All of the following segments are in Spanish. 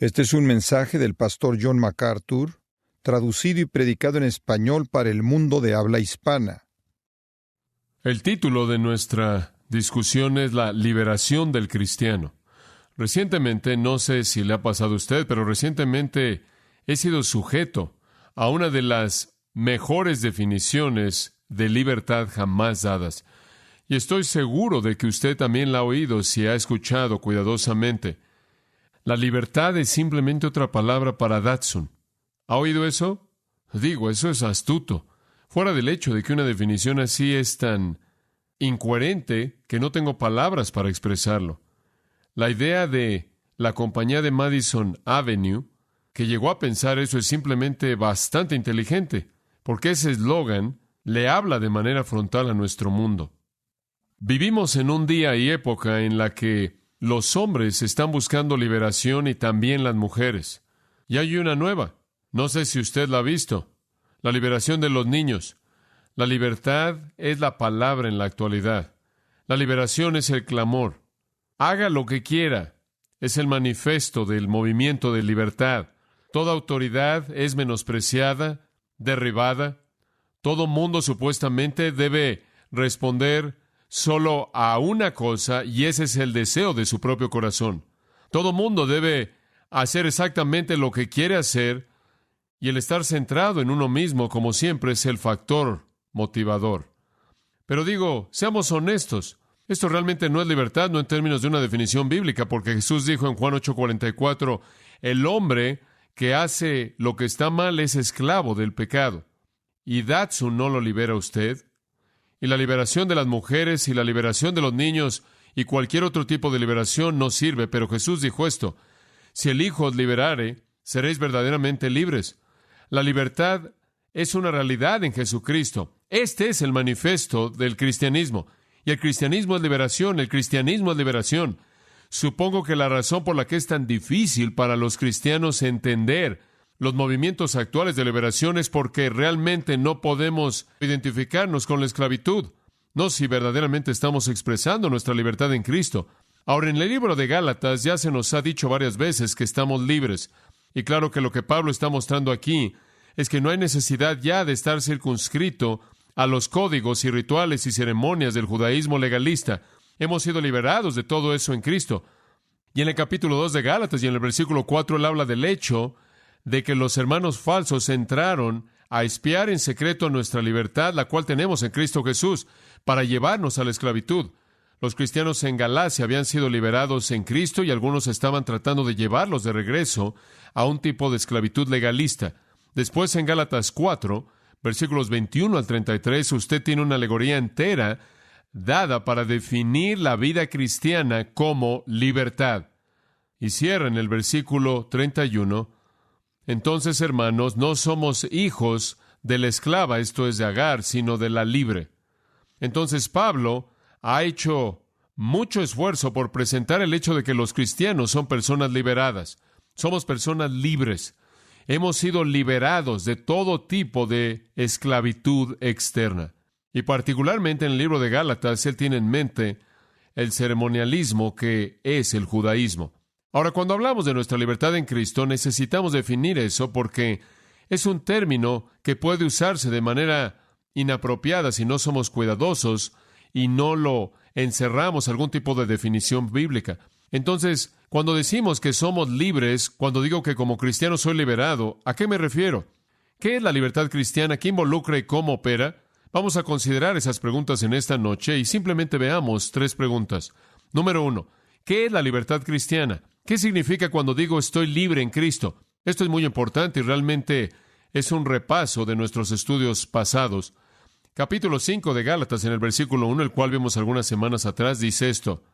Este es un mensaje del pastor John MacArthur, traducido y predicado en español para el mundo de habla hispana. El título de nuestra discusión es la liberación del cristiano. Recientemente, no sé si le ha pasado a usted, pero recientemente he sido sujeto a una de las mejores definiciones de libertad jamás dadas. Y estoy seguro de que usted también la ha oído si ha escuchado cuidadosamente. La libertad es simplemente otra palabra para Datsun. ¿Ha oído eso? Digo, eso es astuto. Fuera del hecho de que una definición así es tan incoherente que no tengo palabras para expresarlo. La idea de la compañía de Madison Avenue, que llegó a pensar eso, es simplemente bastante inteligente, porque ese eslogan le habla de manera frontal a nuestro mundo. Vivimos en un día y época en la que los hombres están buscando liberación y también las mujeres. Y hay una nueva. No sé si usted la ha visto. La liberación de los niños. La libertad es la palabra en la actualidad. La liberación es el clamor. Haga lo que quiera. Es el manifiesto del movimiento de libertad. Toda autoridad es menospreciada, derribada. Todo mundo supuestamente debe responder solo a una cosa, y ese es el deseo de su propio corazón. Todo mundo debe hacer exactamente lo que quiere hacer, y el estar centrado en uno mismo, como siempre, es el factor motivador. Pero digo, seamos honestos, esto realmente no es libertad, no en términos de una definición bíblica, porque Jesús dijo en Juan 8:44, el hombre que hace lo que está mal es esclavo del pecado. ¿Y Datsun no lo libera usted? Y la liberación de las mujeres y la liberación de los niños y cualquier otro tipo de liberación no sirve, pero Jesús dijo esto, si el Hijo os liberare, seréis verdaderamente libres. La libertad es una realidad en Jesucristo. Este es el manifiesto del cristianismo. Y el cristianismo es liberación, el cristianismo es liberación. Supongo que la razón por la que es tan difícil para los cristianos entender los movimientos actuales de liberación es porque realmente no podemos identificarnos con la esclavitud. No si verdaderamente estamos expresando nuestra libertad en Cristo. Ahora, en el libro de Gálatas ya se nos ha dicho varias veces que estamos libres. Y claro que lo que Pablo está mostrando aquí es que no hay necesidad ya de estar circunscrito a los códigos y rituales y ceremonias del judaísmo legalista. Hemos sido liberados de todo eso en Cristo. Y en el capítulo 2 de Gálatas y en el versículo 4 él habla del hecho de que los hermanos falsos entraron a espiar en secreto nuestra libertad, la cual tenemos en Cristo Jesús, para llevarnos a la esclavitud. Los cristianos en Galacia habían sido liberados en Cristo y algunos estaban tratando de llevarlos de regreso a un tipo de esclavitud legalista. Después, en Gálatas 4, versículos 21 al 33, usted tiene una alegoría entera dada para definir la vida cristiana como libertad. Y cierra en el versículo 31, entonces, hermanos, no somos hijos de la esclava, esto es de Agar, sino de la libre. Entonces, Pablo ha hecho mucho esfuerzo por presentar el hecho de que los cristianos son personas liberadas. Somos personas libres. Hemos sido liberados de todo tipo de esclavitud externa. Y particularmente en el libro de Gálatas, él tiene en mente el ceremonialismo que es el judaísmo. Ahora, cuando hablamos de nuestra libertad en Cristo, necesitamos definir eso porque es un término que puede usarse de manera inapropiada si no somos cuidadosos y no lo encerramos a algún tipo de definición bíblica. Entonces, cuando decimos que somos libres, cuando digo que como cristiano soy liberado, ¿a qué me refiero? ¿Qué es la libertad cristiana? ¿Qué involucra y cómo opera? Vamos a considerar esas preguntas en esta noche y simplemente veamos 3 preguntas. Número 1, ¿qué es la libertad cristiana? ¿Qué significa cuando digo estoy libre en Cristo? Esto es muy importante y realmente es un repaso de nuestros estudios pasados. Capítulo 5 de Gálatas, en el versículo 1, el cual vimos algunas semanas atrás, dice esto: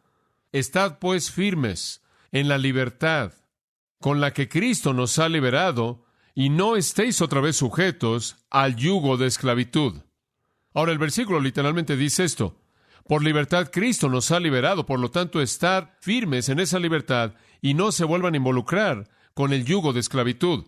Estad pues firmes en la libertad con la que Cristo nos ha liberado, y no estéis otra vez sujetos al yugo de esclavitud. Ahora, el versículo literalmente dice esto: por libertad Cristo nos ha liberado, por lo tanto, estar firmes en esa libertad y no se vuelvan a involucrar con el yugo de esclavitud.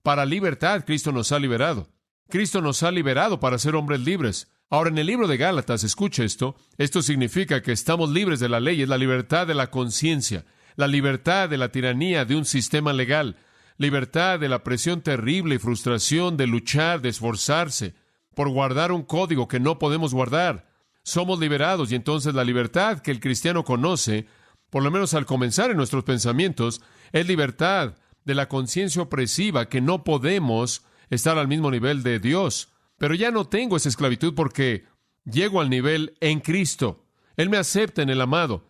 Para libertad Cristo nos ha liberado. Cristo nos ha liberado para ser hombres libres. Ahora, en el libro de Gálatas, escuche esto significa que estamos libres de la ley, es la libertad de la conciencia. la libertad de la tiranía de un sistema legal, libertad de la presión terrible y frustración de luchar, de esforzarse por guardar un código que no podemos guardar. Somos liberados, y entonces la libertad que el cristiano conoce, por lo menos al comenzar en nuestros pensamientos, es libertad de la conciencia opresiva, que no podemos estar al mismo nivel de Dios. Pero ya no tengo esa esclavitud porque llego al nivel en Cristo. Él me acepta en el amado.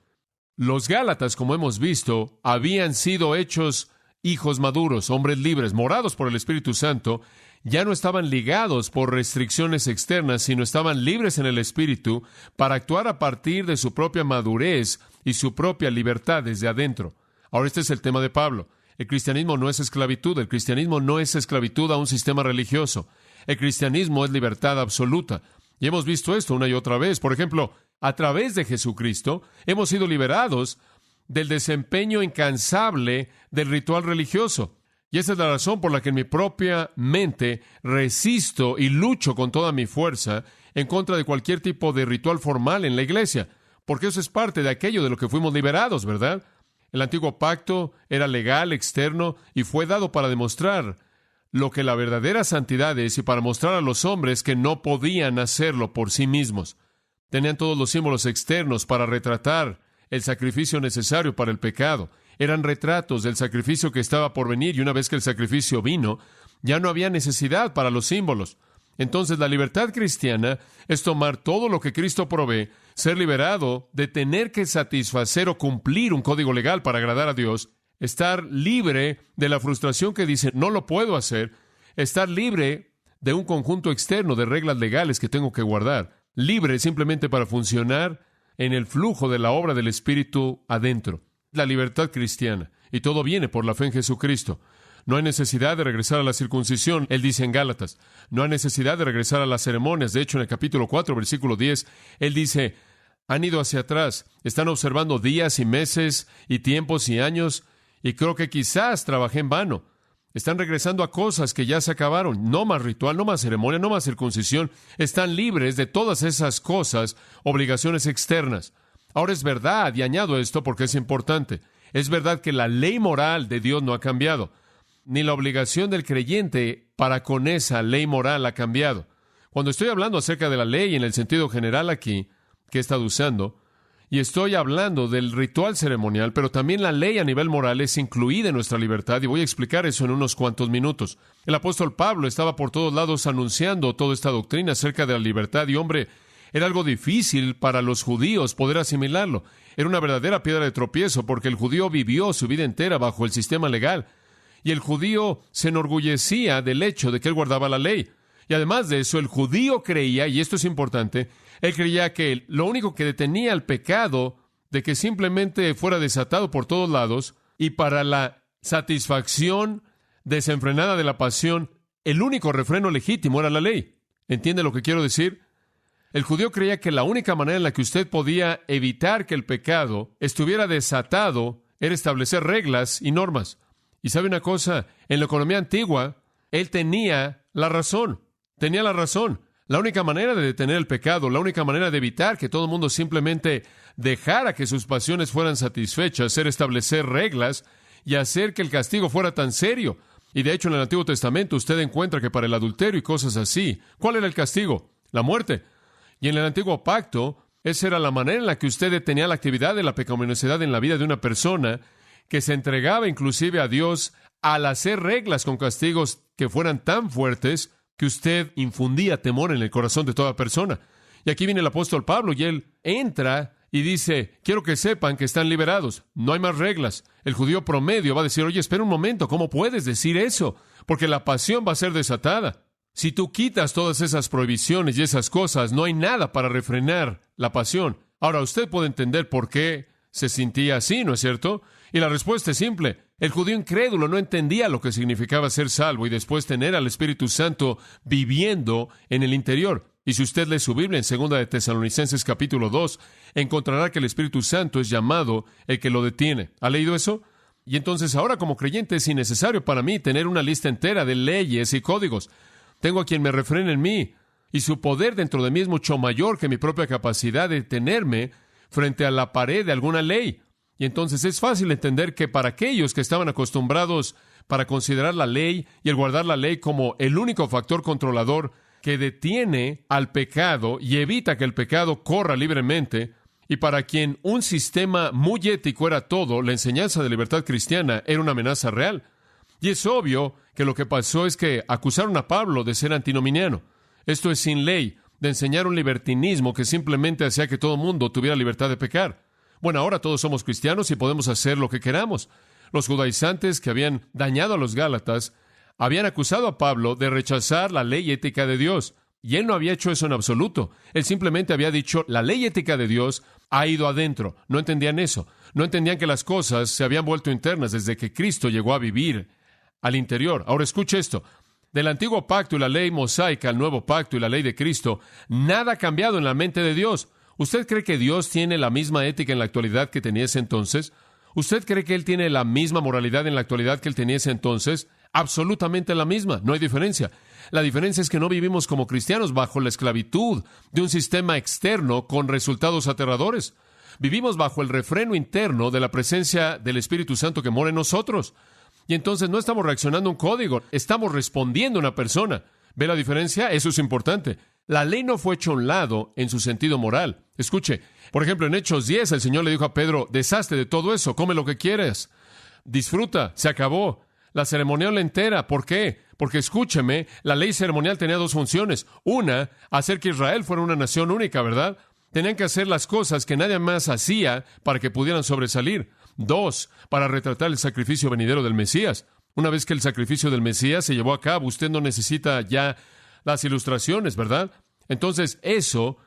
Los Gálatas, como hemos visto, habían sido hechos hijos maduros, hombres libres, morados por el Espíritu Santo. Ya no estaban ligados por restricciones externas, sino estaban libres en el Espíritu para actuar a partir de su propia madurez y su propia libertad desde adentro. Ahora, este es el tema de Pablo. El cristianismo no es esclavitud. El cristianismo no es esclavitud a un sistema religioso. El cristianismo es libertad absoluta. Y hemos visto esto una y otra vez. Por ejemplo, a través de Jesucristo hemos sido liberados del desempeño incansable del ritual religioso. Y esa es la razón por la que en mi propia mente resisto y lucho con toda mi fuerza en contra de cualquier tipo de ritual formal en la iglesia, porque eso es parte de aquello de lo que fuimos liberados, ¿verdad? El antiguo pacto era legal, externo, y fue dado para demostrar lo que la verdadera santidad es y para mostrar a los hombres que no podían hacerlo por sí mismos. Tenían todos los símbolos externos para retratar el sacrificio necesario para el pecado. Eran retratos del sacrificio que estaba por venir, y una vez que el sacrificio vino, ya no había necesidad para los símbolos. Entonces, la libertad cristiana es tomar todo lo que Cristo provee, ser liberado de tener que satisfacer o cumplir un código legal para agradar a Dios, estar libre de la frustración que dice, no lo puedo hacer, estar libre de un conjunto externo de reglas legales que tengo que guardar, libre simplemente para funcionar en el flujo de la obra del Espíritu adentro. La libertad cristiana, y todo viene por la fe en Jesucristo. No hay necesidad de regresar a la circuncisión, él dice en Gálatas. No hay necesidad de regresar a las ceremonias. De hecho, en el capítulo 4, versículo 10, él dice, han ido hacia atrás, están observando días y meses y tiempos y años, y creo que quizás trabajé en vano. Están regresando a cosas que ya se acabaron. No más ritual, no más ceremonia, no más circuncisión. Están libres de todas esas cosas, obligaciones externas. Ahora es verdad, y añado esto porque es importante, es verdad que la ley moral de Dios no ha cambiado, ni la obligación del creyente para con esa ley moral ha cambiado. Cuando estoy hablando acerca de la ley en el sentido general aquí, que he estado usando, y estoy hablando del ritual ceremonial, pero también la ley a nivel moral es incluida en nuestra libertad, y voy a explicar eso en unos cuantos minutos. El apóstol Pablo estaba por todos lados anunciando toda esta doctrina acerca de la libertad, y hombre, era algo difícil para los judíos poder asimilarlo. Era una verdadera piedra de tropiezo, porque el judío vivió su vida entera bajo el sistema legal, y el judío se enorgullecía del hecho de que él guardaba la ley. Y además de eso, el judío creía, y esto es importante, él creía que lo único que detenía el pecado de que simplemente fuera desatado por todos lados, y para la satisfacción desenfrenada de la pasión, el único refreno legítimo era la ley. ¿Entiende lo que quiero decir? El judío creía que la única manera en la que usted podía evitar que el pecado estuviera desatado era establecer reglas y normas. Y sabe una cosa, en la economía antigua, él tenía la razón. La única manera de detener el pecado, la única manera de evitar que todo el mundo simplemente dejara que sus pasiones fueran satisfechas, era establecer reglas y hacer que el castigo fuera tan serio. Y de hecho, en el Antiguo Testamento usted encuentra que para el adulterio y cosas así, ¿cuál era el castigo? La muerte. Y en el Antiguo Pacto, esa era la manera en la que usted detenía la actividad de la pecaminosidad en la vida de una persona que se entregaba inclusive a Dios al hacer reglas con castigos que fueran tan fuertes que usted infundía temor en el corazón de toda persona. Y aquí viene el apóstol Pablo y él entra y dice, quiero que sepan que están liberados, no hay más reglas. El judío promedio va a decir, oye, espera un momento, ¿cómo puedes decir eso? Porque la pasión va a ser desatada. Si tú quitas todas esas prohibiciones y esas cosas, no hay nada para refrenar la pasión. Ahora, usted puede entender por qué se sentía así, ¿no es cierto? Y la respuesta es simple. El judío incrédulo no entendía lo que significaba ser salvo y después tener al Espíritu Santo viviendo en el interior. Y si usted lee su Biblia en 2 de Tesalonicenses capítulo 2, encontrará que el Espíritu Santo es llamado el que lo detiene. ¿Ha leído eso? Y entonces ahora como creyente es innecesario para mí tener una lista entera de leyes y códigos. Tengo a quien me refrene en mí, y su poder dentro de mí es mucho mayor que mi propia capacidad de detenerme frente a la pared de alguna ley. Y entonces es fácil entender que para aquellos que estaban acostumbrados para considerar la ley y el guardar la ley como el único factor controlador que detiene al pecado y evita que el pecado corra libremente, y para quien un sistema muy ético era todo, la enseñanza de libertad cristiana era una amenaza real. Y es obvio que lo que pasó es que acusaron a Pablo de ser antinominiano. Esto es sin ley, de enseñar un libertinismo que simplemente hacía que todo el mundo tuviera libertad de pecar. Bueno, ahora todos somos cristianos y podemos hacer lo que queramos. Los judaizantes que habían dañado a los Gálatas habían acusado a Pablo de rechazar la ley ética de Dios. Y él no había hecho eso en absoluto. Él simplemente había dicho, la ley ética de Dios ha ido adentro. No entendían eso. No entendían que las cosas se habían vuelto internas desde que Cristo llegó a vivir al interior. Ahora escuche esto. Del antiguo pacto y la ley mosaica al nuevo pacto y la ley de Cristo, nada ha cambiado en la mente de Dios. ¿Usted cree que Dios tiene la misma ética en la actualidad que tenía ese entonces? ¿Usted cree que Él tiene la misma moralidad en la actualidad que Él tenía ese entonces? Absolutamente la misma, no hay diferencia. La diferencia es que no vivimos como cristianos bajo la esclavitud de un sistema externo con resultados aterradores. Vivimos bajo el refreno interno de la presencia del Espíritu Santo que mora en nosotros. Y entonces no estamos reaccionando a un código, estamos respondiendo a una persona. ¿Ve la diferencia? Eso es importante. La ley no fue hecha a un lado en su sentido moral. Escuche, por ejemplo, en Hechos 10, el Señor le dijo a Pedro, deshazte de todo eso, come lo que quieras, disfruta, se acabó. La ceremonial entera, ¿por qué? Porque escúcheme, la ley ceremonial tenía dos funciones. Una, hacer que Israel fuera una nación única, ¿verdad? Tenían que hacer las cosas que nadie más hacía para que pudieran sobresalir. Dos, para retratar el sacrificio venidero del Mesías. Una vez que el sacrificio del Mesías se llevó a cabo, usted no necesita ya las ilustraciones, ¿verdad? Entonces, eso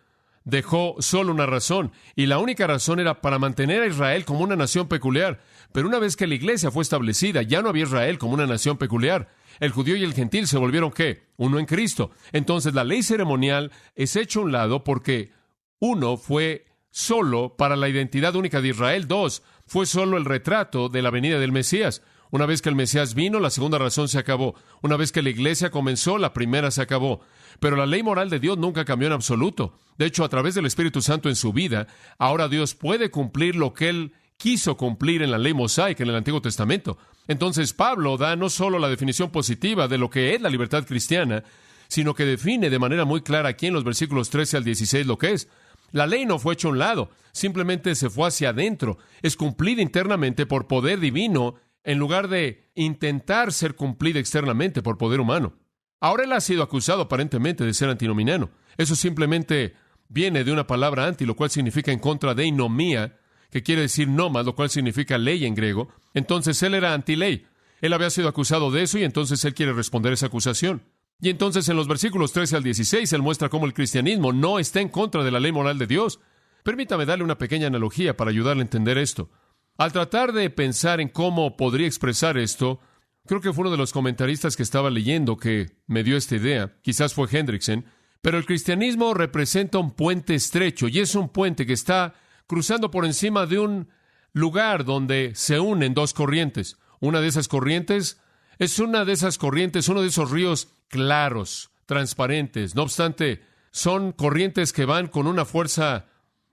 dejó solo una razón, y la única razón era para mantener a Israel como una nación peculiar. Pero una vez que la iglesia fue establecida, ya no había Israel como una nación peculiar. El judío y el gentil se volvieron, ¿qué? Uno en Cristo. Entonces, la ley ceremonial es hecha a un lado porque uno fue solo para la identidad única de Israel. Dos, fue solo el retrato de la venida del Mesías. Una vez que el Mesías vino, la segunda razón se acabó. Una vez que la iglesia comenzó, la primera se acabó. Pero la ley moral de Dios nunca cambió en absoluto. De hecho, a través del Espíritu Santo en su vida, ahora Dios puede cumplir lo que Él quiso cumplir en la ley mosaica en el Antiguo Testamento. Entonces, Pablo da no solo la definición positiva de lo que es la libertad cristiana, sino que define de manera muy clara aquí en los versículos 13 al 16 lo que es. La ley no fue hecha a un lado, simplemente se fue hacia adentro. Es cumplida internamente por poder divino en lugar de intentar ser cumplida externamente por poder humano. Ahora él ha sido acusado aparentemente de ser antinominiano. Eso simplemente viene de una palabra anti, lo cual significa en contra de, y nomía, que quiere decir nomás, lo cual significa ley en griego. Entonces él era antiley. Él había sido acusado de eso y entonces él quiere responder esa acusación. Y entonces en los versículos 13 al 16 él muestra cómo el cristianismo no está en contra de la ley moral de Dios. Permítame darle una pequeña analogía para ayudarle a entender esto. Al tratar de pensar en cómo podría expresar esto, creo que fue uno de los comentaristas que estaba leyendo que me dio esta idea, quizás fue Hendrickson, pero el cristianismo representa un puente estrecho y es un puente que está cruzando por encima de un lugar donde se unen dos corrientes. Una de esas corrientes es uno de esos ríos claros, transparentes. No obstante, son corrientes que van con una fuerza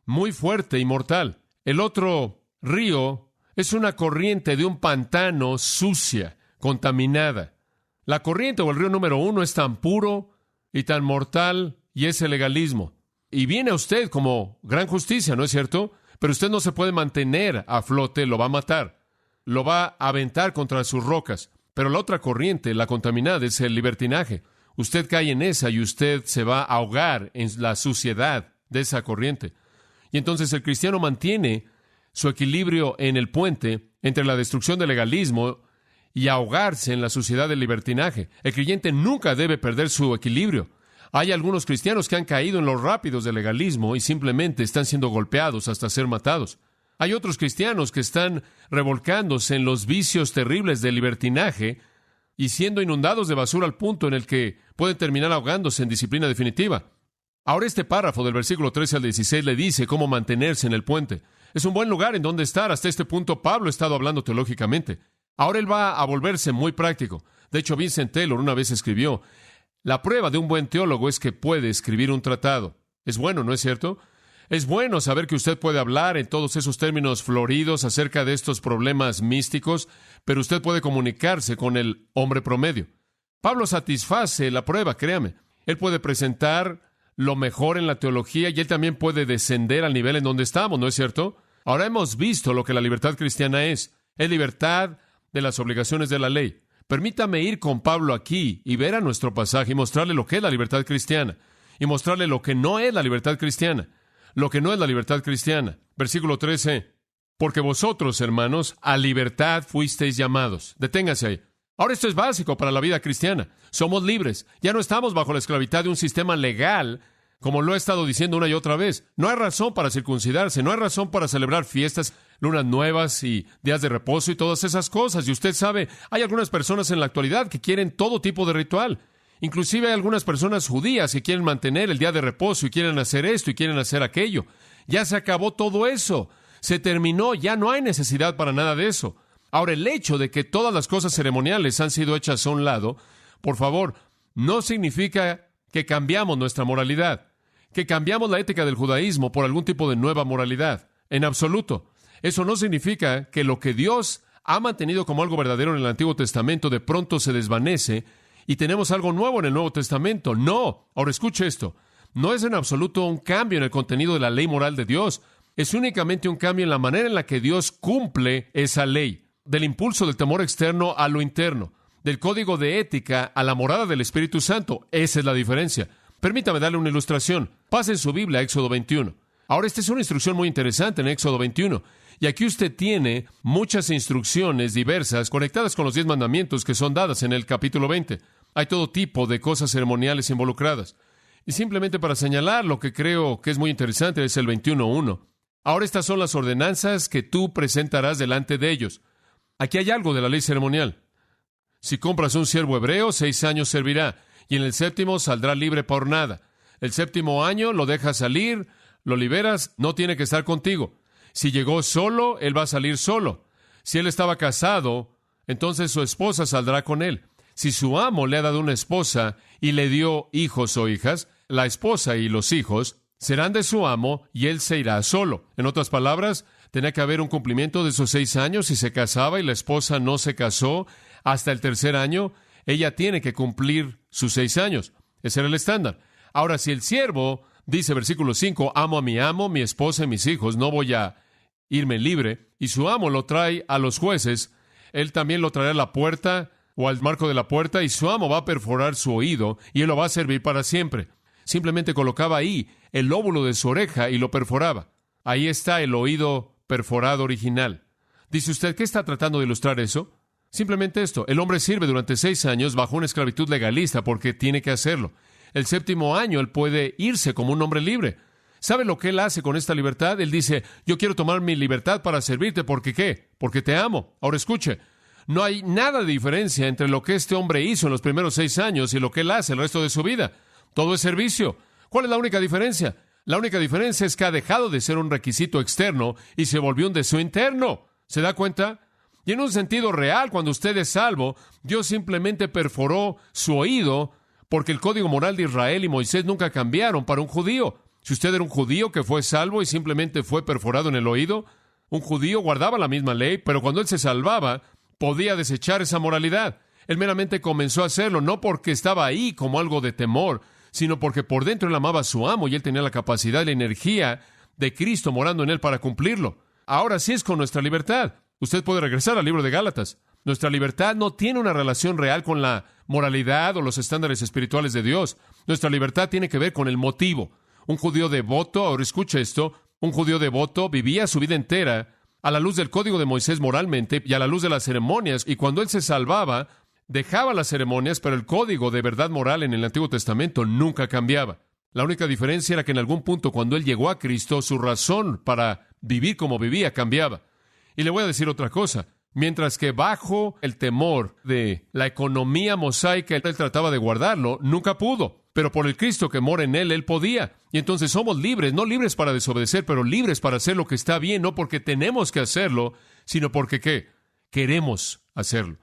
muy fuerte y mortal. El otro río es una corriente de un pantano sucia, contaminada. La corriente o el río número uno es tan puro y tan mortal y es el legalismo. Y viene a usted como gran justicia, ¿no es cierto? Pero usted no se puede mantener a flote, lo va a matar. Lo va a aventar contra sus rocas. Pero la otra corriente, la contaminada, es el libertinaje. Usted cae en esa y usted se va a ahogar en la suciedad de esa corriente. Y entonces el cristiano mantiene su equilibrio en el puente entre la destrucción del legalismo y ahogarse en la suciedad del libertinaje. El creyente nunca debe perder su equilibrio. Hay algunos cristianos que han caído en los rápidos del legalismo y simplemente están siendo golpeados hasta ser matados. Hay otros cristianos que están revolcándose en los vicios terribles del libertinaje y siendo inundados de basura al punto en el que pueden terminar ahogándose en disciplina definitiva. Ahora este párrafo del versículo 13 al 16 le dice cómo mantenerse en el puente. Es un buen lugar en donde estar. Hasta este punto Pablo ha estado hablando teológicamente. Ahora él va a volverse muy práctico. De hecho, Vincent Taylor una vez escribió, la prueba de un buen teólogo es que puede escribir un tratado. Es bueno, ¿no es cierto? Es bueno saber que usted puede hablar en todos esos términos floridos acerca de estos problemas místicos, pero usted puede comunicarse con el hombre promedio. Pablo satisface la prueba, créame. Él puede presentar lo mejor en la teología y él también puede descender al nivel en donde estamos, ¿no es cierto? Ahora hemos visto lo que la libertad cristiana es. Es libertad de las obligaciones de la ley. Permítame ir con Pablo aquí y ver a nuestro pasaje y mostrarle lo que es la libertad cristiana y mostrarle lo que no es la libertad cristiana. Lo que no es la libertad cristiana. Versículo 13. Porque vosotros, hermanos, a libertad fuisteis llamados. Deténgase ahí. Ahora esto es básico para la vida cristiana. Somos libres. Ya no estamos bajo la esclavitud de un sistema legal, como lo he estado diciendo una y otra vez. No hay razón para circuncidarse, no hay razón para celebrar fiestas, lunas nuevas y días de reposo y todas esas cosas. Y usted sabe, hay algunas personas en la actualidad que quieren todo tipo de ritual. Inclusive hay algunas personas judías que quieren mantener el día de reposo y quieren hacer esto y quieren hacer aquello. Ya se acabó todo eso. Se terminó, ya no hay necesidad para nada de eso. Ahora, el hecho de que todas las cosas ceremoniales han sido hechas a un lado, por favor, no significa que cambiamos nuestra moralidad, que cambiamos la ética del judaísmo por algún tipo de nueva moralidad. En absoluto. Eso no significa que lo que Dios ha mantenido como algo verdadero en el Antiguo Testamento de pronto se desvanece y tenemos algo nuevo en el Nuevo Testamento. No. Ahora escuche esto. No es en absoluto un cambio en el contenido de la ley moral de Dios. Es únicamente un cambio en la manera en la que Dios cumple esa ley. Del impulso del temor externo a lo interno. Del código de ética a la morada del Espíritu Santo. Esa es la diferencia. Permítame darle una ilustración. Pase en su Biblia a Éxodo 21. Ahora, esta es una instrucción muy interesante en Éxodo 21. Y aquí usted tiene muchas instrucciones diversas conectadas con los 10 mandamientos que son dadas en el capítulo 20. Hay todo tipo de cosas ceremoniales involucradas. Y simplemente para señalar lo que creo que es muy interesante es el 21.1. Ahora estas son las ordenanzas que tú presentarás delante de ellos. Aquí hay algo de la ley ceremonial. Si compras un siervo hebreo, 6 años servirá, y en el 7º saldrá libre por nada. El 7º año lo dejas salir, lo liberas, no tiene que estar contigo. Si llegó solo, él va a salir solo. Si él estaba casado, entonces su esposa saldrá con él. Si su amo le ha dado una esposa y le dio hijos o hijas, la esposa y los hijos serán de su amo y él se irá solo. En otras palabras, tenía que haber un cumplimiento de esos 6 años. Si se casaba y la esposa no se casó hasta el 3er año, ella tiene que cumplir sus 6 años. Ese era el estándar. Ahora, si el siervo dice, versículo 5, amo a mi amo, mi esposa y mis hijos, no voy a irme libre, y su amo lo trae a los jueces, él también lo traerá a la puerta o al marco de la puerta, y su amo va a perforar su oído, y él lo va a servir para siempre. Simplemente colocaba ahí el lóbulo de su oreja y lo perforaba. Ahí está el oído perforado original. Dice usted, ¿qué está tratando de ilustrar eso? Simplemente esto. El hombre sirve durante 6 años bajo una esclavitud legalista porque tiene que hacerlo. El 7º año él puede irse como un hombre libre. ¿Sabe lo que él hace con esta libertad? Él dice, yo quiero tomar mi libertad para servirte. ¿Porque qué? Porque te amo. Ahora escuche, no hay nada de diferencia entre lo que este hombre hizo en los primeros 6 años y lo que él hace el resto de su vida. Todo es servicio. ¿Cuál es la única diferencia? La única diferencia es que ha dejado de ser un requisito externo y se volvió un deseo interno. ¿Se da cuenta? Y en un sentido real, cuando usted es salvo, Dios simplemente perforó su oído porque el código moral de Israel y Moisés nunca cambiaron para un judío. Si usted era un judío que fue salvo y simplemente fue perforado en el oído, un judío guardaba la misma ley, pero cuando él se salvaba, podía desechar esa moralidad. Él meramente comenzó a hacerlo, no porque estaba ahí como algo de temor, sino porque por dentro él amaba a su amo y él tenía la capacidad y la energía de Cristo morando en él para cumplirlo. Ahora sí es con nuestra libertad. Usted puede regresar al libro de Gálatas. Nuestra libertad no tiene una relación real con la moralidad o los estándares espirituales de Dios. Nuestra libertad tiene que ver con el motivo. Un judío devoto, ahora escucha esto, un judío devoto vivía su vida entera a la luz del código de Moisés moralmente y a la luz de las ceremonias, y cuando él se salvaba, dejaba las ceremonias, pero el código de verdad moral en el Antiguo Testamento nunca cambiaba. La única diferencia era que en algún punto, cuando él llegó a Cristo, su razón para vivir como vivía cambiaba. Y le voy a decir otra cosa. Mientras que bajo el temor de la economía mosaica, él trataba de guardarlo, nunca pudo. Pero por el Cristo que mora en él, él podía. Y entonces somos libres, no libres para desobedecer, pero libres para hacer lo que está bien, no porque tenemos que hacerlo, sino porque, ¿qué? Queremos hacerlo.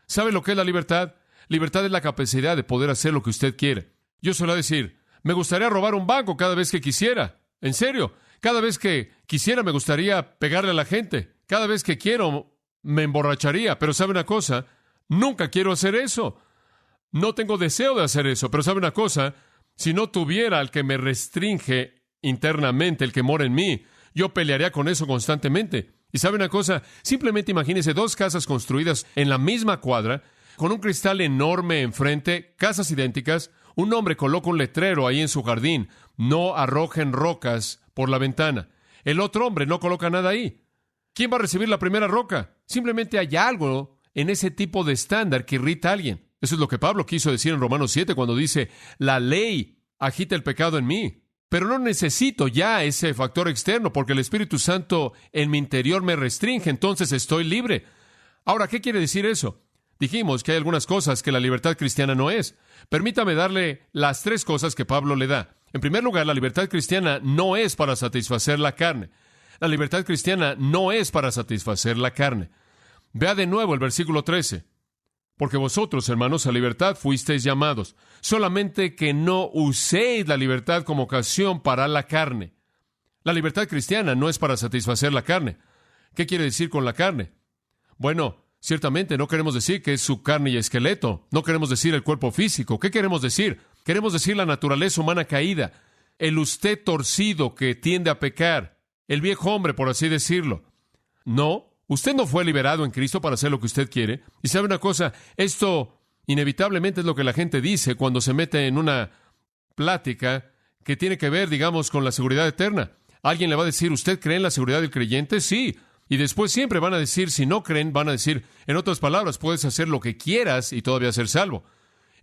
¿Sabe lo que es la libertad? Libertad es la capacidad de poder hacer lo que usted quiere. Yo suelo decir, me gustaría robar un banco cada vez que quisiera. En serio, cada vez que quisiera me gustaría pegarle a la gente. Cada vez que quiero me emborracharía. Pero ¿sabe una cosa? Nunca quiero hacer eso. No tengo deseo de hacer eso. Pero ¿sabe una cosa? Si no tuviera al que me restringe internamente, el que mora en mí, yo pelearía con eso constantemente. Y ¿sabe una cosa? Simplemente imagínese 2 casas construidas en la misma cuadra, con un cristal enorme enfrente, casas idénticas. Un hombre coloca un letrero ahí en su jardín: no arrojen rocas por la ventana. El otro hombre no coloca nada ahí. ¿Quién va a recibir la primera roca? Simplemente hay algo en ese tipo de estándar que irrita a alguien. Eso es lo que Pablo quiso decir en Romanos 7 cuando dice: la ley agita el pecado en mí. Pero no necesito ya ese factor externo, porque el Espíritu Santo en mi interior me restringe, entonces estoy libre. Ahora, ¿qué quiere decir eso? Dijimos que hay algunas cosas que la libertad cristiana no es. Permítame darle las 3 cosas que Pablo le da. En primer lugar, la libertad cristiana no es para satisfacer la carne. La libertad cristiana no es para satisfacer la carne. Vea de nuevo el versículo 13. Porque vosotros, hermanos, a libertad fuisteis llamados, solamente que no uséis la libertad como ocasión para la carne. La libertad cristiana no es para satisfacer la carne. ¿Qué quiere decir con la carne? Bueno, ciertamente no queremos decir que es su carne y esqueleto. No queremos decir el cuerpo físico. ¿Qué queremos decir? Queremos decir la naturaleza humana caída, el usted torcido que tiende a pecar, el viejo hombre, por así decirlo. No. Usted no fue liberado en Cristo para hacer lo que usted quiere. Y sabe una cosa, esto inevitablemente es lo que la gente dice cuando se mete en una plática que tiene que ver, digamos, con la seguridad eterna. Alguien le va a decir: ¿usted cree en la seguridad del creyente? Sí. Y después siempre van a decir, si no creen, van a decir, en otras palabras, puedes hacer lo que quieras y todavía ser salvo.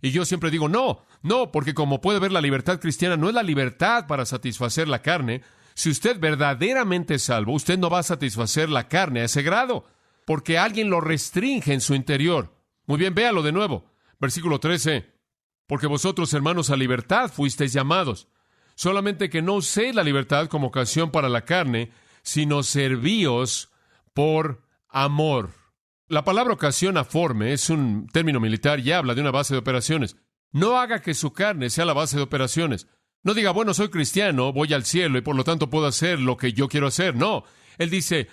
Y yo siempre digo, no, porque como puede ver, la libertad cristiana no es la libertad para satisfacer la carne. Si usted verdaderamente es salvo, usted no va a satisfacer la carne a ese grado, porque alguien lo restringe en su interior. Muy bien, véalo de nuevo. Versículo 13. Porque vosotros, hermanos, a libertad fuisteis llamados, solamente que no uséis la libertad como ocasión para la carne, sino servíos por amor. La palabra ocasión aforme es un término militar y habla de una base de operaciones. No haga que su carne sea la base de operaciones. No diga, bueno, soy cristiano, voy al cielo y por lo tanto puedo hacer lo que yo quiero hacer. No, él dice,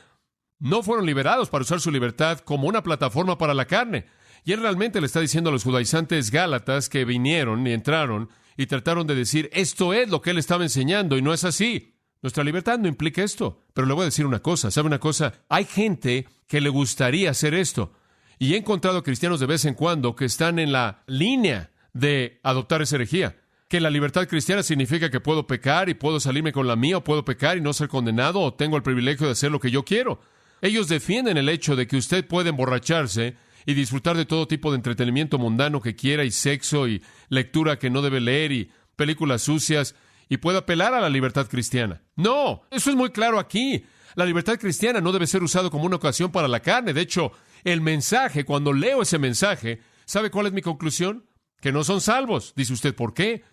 no fueron liberados para usar su libertad como una plataforma para la carne. Y él realmente le está diciendo a los judaizantes gálatas que vinieron y entraron y trataron de decir, esto es lo que él estaba enseñando y no es así. Nuestra libertad no implica esto. Pero le voy a decir una cosa, ¿sabe una cosa? Hay gente que le gustaría hacer esto. Y he encontrado cristianos de vez en cuando que están en la línea de adoptar esa herejía. Que la libertad cristiana significa que puedo pecar y puedo salirme con la mía, o puedo pecar y no ser condenado, o tengo el privilegio de hacer lo que yo quiero. Ellos defienden el hecho de que usted puede emborracharse y disfrutar de todo tipo de entretenimiento mundano que quiera, y sexo, y lectura que no debe leer, y películas sucias, y puede apelar a la libertad cristiana. No, eso es muy claro aquí. La libertad cristiana no debe ser usada como una ocasión para la carne. De hecho, el mensaje, cuando leo ese mensaje, ¿sabe cuál es mi conclusión? Que no son salvos. Dice usted, ¿por qué?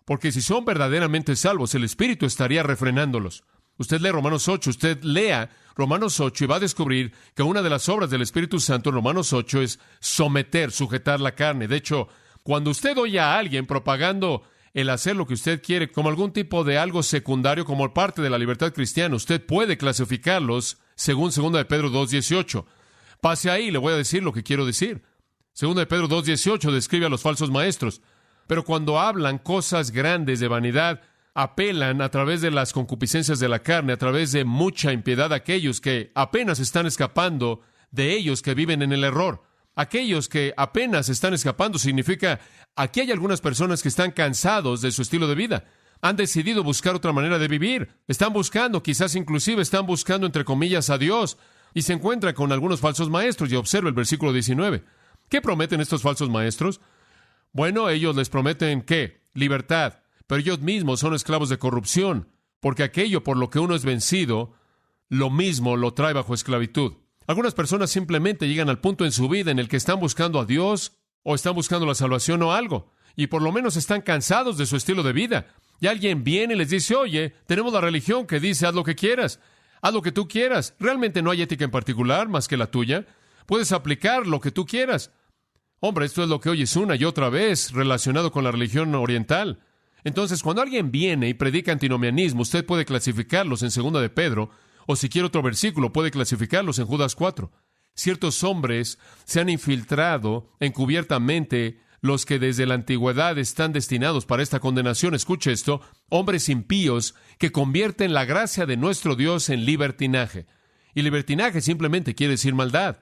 Porque si son verdaderamente salvos, el Espíritu estaría refrenándolos. Usted lee Romanos 8, usted lea Romanos 8 y va a descubrir que una de las obras del Espíritu Santo en Romanos 8 es someter, sujetar la carne. De hecho, cuando usted oye a alguien propagando el hacer lo que usted quiere como algún tipo de algo secundario, como parte de la libertad cristiana, usted puede clasificarlos según 2 de Pedro 2:18. Pase ahí, le voy a decir lo que quiero decir. 2 de Pedro 2:18 describe a los falsos maestros. Pero cuando hablan cosas grandes de vanidad, apelan a través de las concupiscencias de la carne, a través de mucha impiedad a aquellos que apenas están escapando de ellos que viven en el error. Aquellos que apenas están escapando significa, aquí hay algunas personas que están cansados de su estilo de vida. Han decidido buscar otra manera de vivir. Están buscando, quizás inclusive están buscando, entre comillas, a Dios. Y se encuentran con algunos falsos maestros. Y observa el versículo 19. ¿Qué prometen estos falsos maestros? Bueno, ellos les prometen, ¿qué? Libertad. Pero ellos mismos son esclavos de corrupción, porque aquello por lo que uno es vencido, lo mismo lo trae bajo esclavitud. Algunas personas simplemente llegan al punto en su vida en el que están buscando a Dios, o están buscando la salvación o algo, y por lo menos están cansados de su estilo de vida. Y alguien viene y les dice, oye, tenemos la religión que dice, haz lo que quieras, haz lo que tú quieras. Realmente no hay ética en particular más que la tuya. Puedes aplicar lo que tú quieras. Hombre, esto es lo que oyes una y otra vez relacionado con la religión oriental. Entonces, cuando alguien viene y predica antinomianismo, usted puede clasificarlos en 2 de Pedro, o si quiere otro versículo, puede clasificarlos en Judas 4. Ciertos hombres se han infiltrado encubiertamente, los que desde la antigüedad están destinados para esta condenación. Escuche esto: hombres impíos que convierten la gracia de nuestro Dios en libertinaje. Y libertinaje simplemente quiere decir maldad.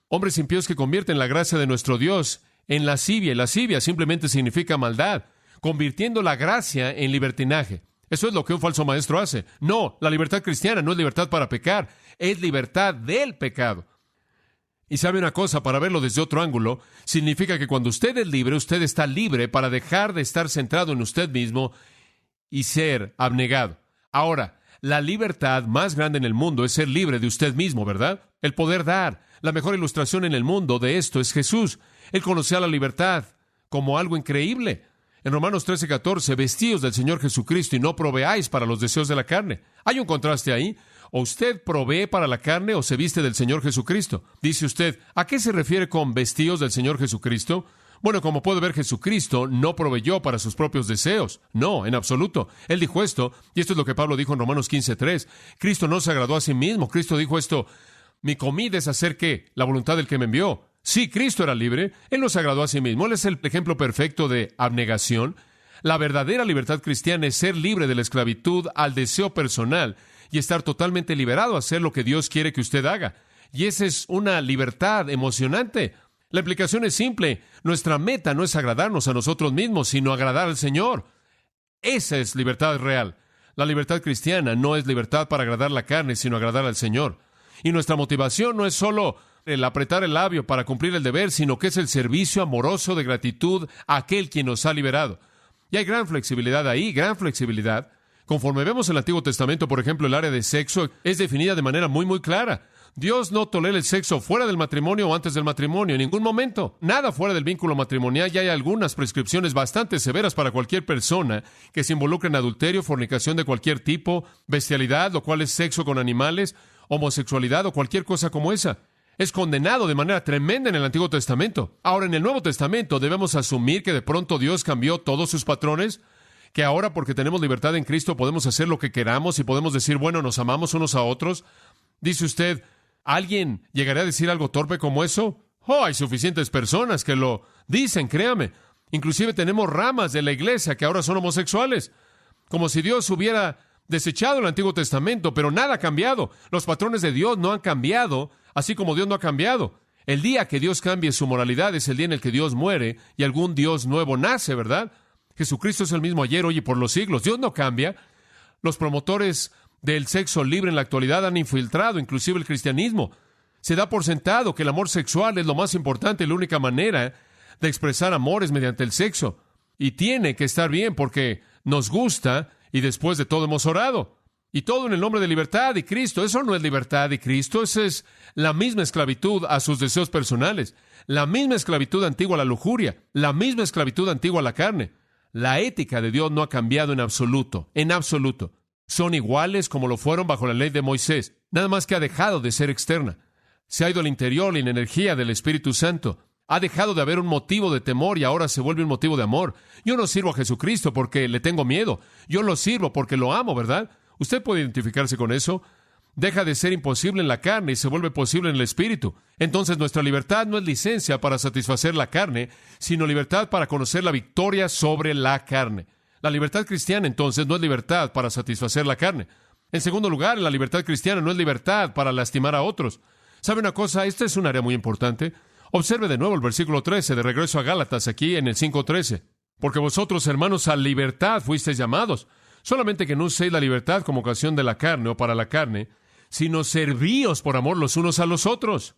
Hombres impíos que convierten la gracia de nuestro Dios en lascivia, y lascivia simplemente significa maldad, convirtiendo la gracia en libertinaje. Eso es lo que un falso maestro hace. No, la libertad cristiana no es libertad para pecar, es libertad del pecado. Y sabe una cosa, para verlo desde otro ángulo, significa que cuando usted es libre, usted está libre para dejar de estar centrado en usted mismo y ser abnegado. Ahora, la libertad más grande en el mundo es ser libre de usted mismo, ¿verdad? El poder dar. La mejor ilustración en el mundo de esto es Jesús. Él conocía la libertad como algo increíble. En Romanos 13:14, vestíos del Señor Jesucristo y no proveáis para los deseos de la carne. Hay un contraste ahí. O usted provee para la carne o se viste del Señor Jesucristo. Dice usted, ¿a qué se refiere con vestíos del Señor Jesucristo? Bueno, como puede ver, Jesucristo no proveyó para sus propios deseos. No, en absoluto. Él dijo esto, y esto es lo que Pablo dijo en Romanos 15:3. Cristo no se agradó a sí mismo. Cristo dijo esto: mi comida es hacer, ¿qué? La voluntad del que me envió. Sí, Cristo era libre. Él no se agradó a sí mismo. Él es el ejemplo perfecto de abnegación. La verdadera libertad cristiana es ser libre de la esclavitud al deseo personal y estar totalmente liberado a hacer lo que Dios quiere que usted haga. Y esa es una libertad emocionante. La implicación es simple. Nuestra meta no es agradarnos a nosotros mismos, sino agradar al Señor. Esa es libertad real. La libertad cristiana no es libertad para agradar la carne, sino agradar al Señor. Y nuestra motivación no es solo el apretar el labio para cumplir el deber, sino que es el servicio amoroso de gratitud a aquel quien nos ha liberado. Y hay gran flexibilidad ahí, gran flexibilidad. Conforme vemos en el Antiguo Testamento, por ejemplo, el área de sexo es definida de manera muy, muy clara. Dios no tolera el sexo fuera del matrimonio o antes del matrimonio, en ningún momento. Nada fuera del vínculo matrimonial, y hay algunas prescripciones bastante severas para cualquier persona que se involucre en adulterio, fornicación de cualquier tipo, bestialidad, lo cual es sexo con animales, homosexualidad o cualquier cosa como esa. Es condenado de manera tremenda en el Antiguo Testamento. Ahora, en el Nuevo Testamento, ¿debemos asumir que de pronto Dios cambió todos sus patrones? ¿Que ahora, porque tenemos libertad en Cristo, podemos hacer lo que queramos y podemos decir, bueno, nos amamos unos a otros? Dice usted, ¿alguien llegaría a decir algo torpe como eso? Oh, hay suficientes personas que lo dicen, créame. Inclusive tenemos ramas de la iglesia que ahora son homosexuales. Como si Dios hubiera desechado el Antiguo Testamento, pero nada ha cambiado. Los patrones de Dios no han cambiado, así como Dios no ha cambiado. El día que Dios cambie su moralidad es el día en el que Dios muere y algún Dios nuevo nace, ¿verdad? Jesucristo es el mismo ayer, hoy y por los siglos. Dios no cambia. Los promotores del sexo libre en la actualidad han infiltrado inclusive el cristianismo. Se da por sentado que el amor sexual es lo más importante y la única manera de expresar amor es mediante el sexo. Y tiene que estar bien porque nos gusta y después de todo hemos orado. Y todo en el nombre de libertad y Cristo. Eso no es libertad y Cristo. Eso es la misma esclavitud a sus deseos personales. La misma esclavitud antigua a la lujuria. La misma esclavitud antigua a la carne. La ética de Dios no ha cambiado en absoluto. En absoluto. Son iguales como lo fueron bajo la ley de Moisés. Nada más que ha dejado de ser externa. Se ha ido al interior y la energía del Espíritu Santo. Ha dejado de haber un motivo de temor y ahora se vuelve un motivo de amor. Yo no sirvo a Jesucristo porque le tengo miedo. Yo lo sirvo porque lo amo, ¿verdad? Usted puede identificarse con eso. Deja de ser imposible en la carne y se vuelve posible en el Espíritu. Entonces nuestra libertad no es licencia para satisfacer la carne, sino libertad para conocer la victoria sobre la carne. La libertad cristiana, entonces, no es libertad para satisfacer la carne. En segundo lugar, la libertad cristiana no es libertad para lastimar a otros. ¿Sabe una cosa? Esta es un área muy importante. Observe de nuevo el versículo 13, de regreso a Gálatas, aquí en el 5:13. Porque vosotros, hermanos, a libertad fuisteis llamados. Solamente que no uséis la libertad como ocasión de la carne o para la carne, sino servíos por amor los unos a los otros.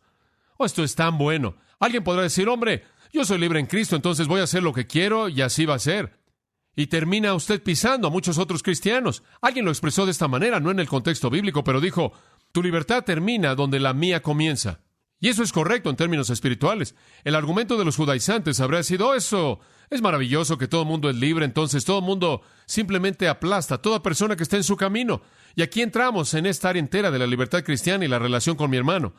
Oh, esto es tan bueno. Alguien podrá decir, hombre, yo soy libre en Cristo, entonces voy a hacer lo que quiero y así va a ser. Y termina usted pisando a muchos otros cristianos. Alguien lo expresó de esta manera, no en el contexto bíblico, pero dijo, tu libertad termina donde la mía comienza. Y eso es correcto en términos espirituales. El argumento de los judaizantes habría sido, eso es maravilloso que todo el mundo es libre, entonces todo el mundo simplemente aplasta a toda persona que está en su camino. Y aquí entramos en esta área entera de la libertad cristiana y la relación con mi hermano.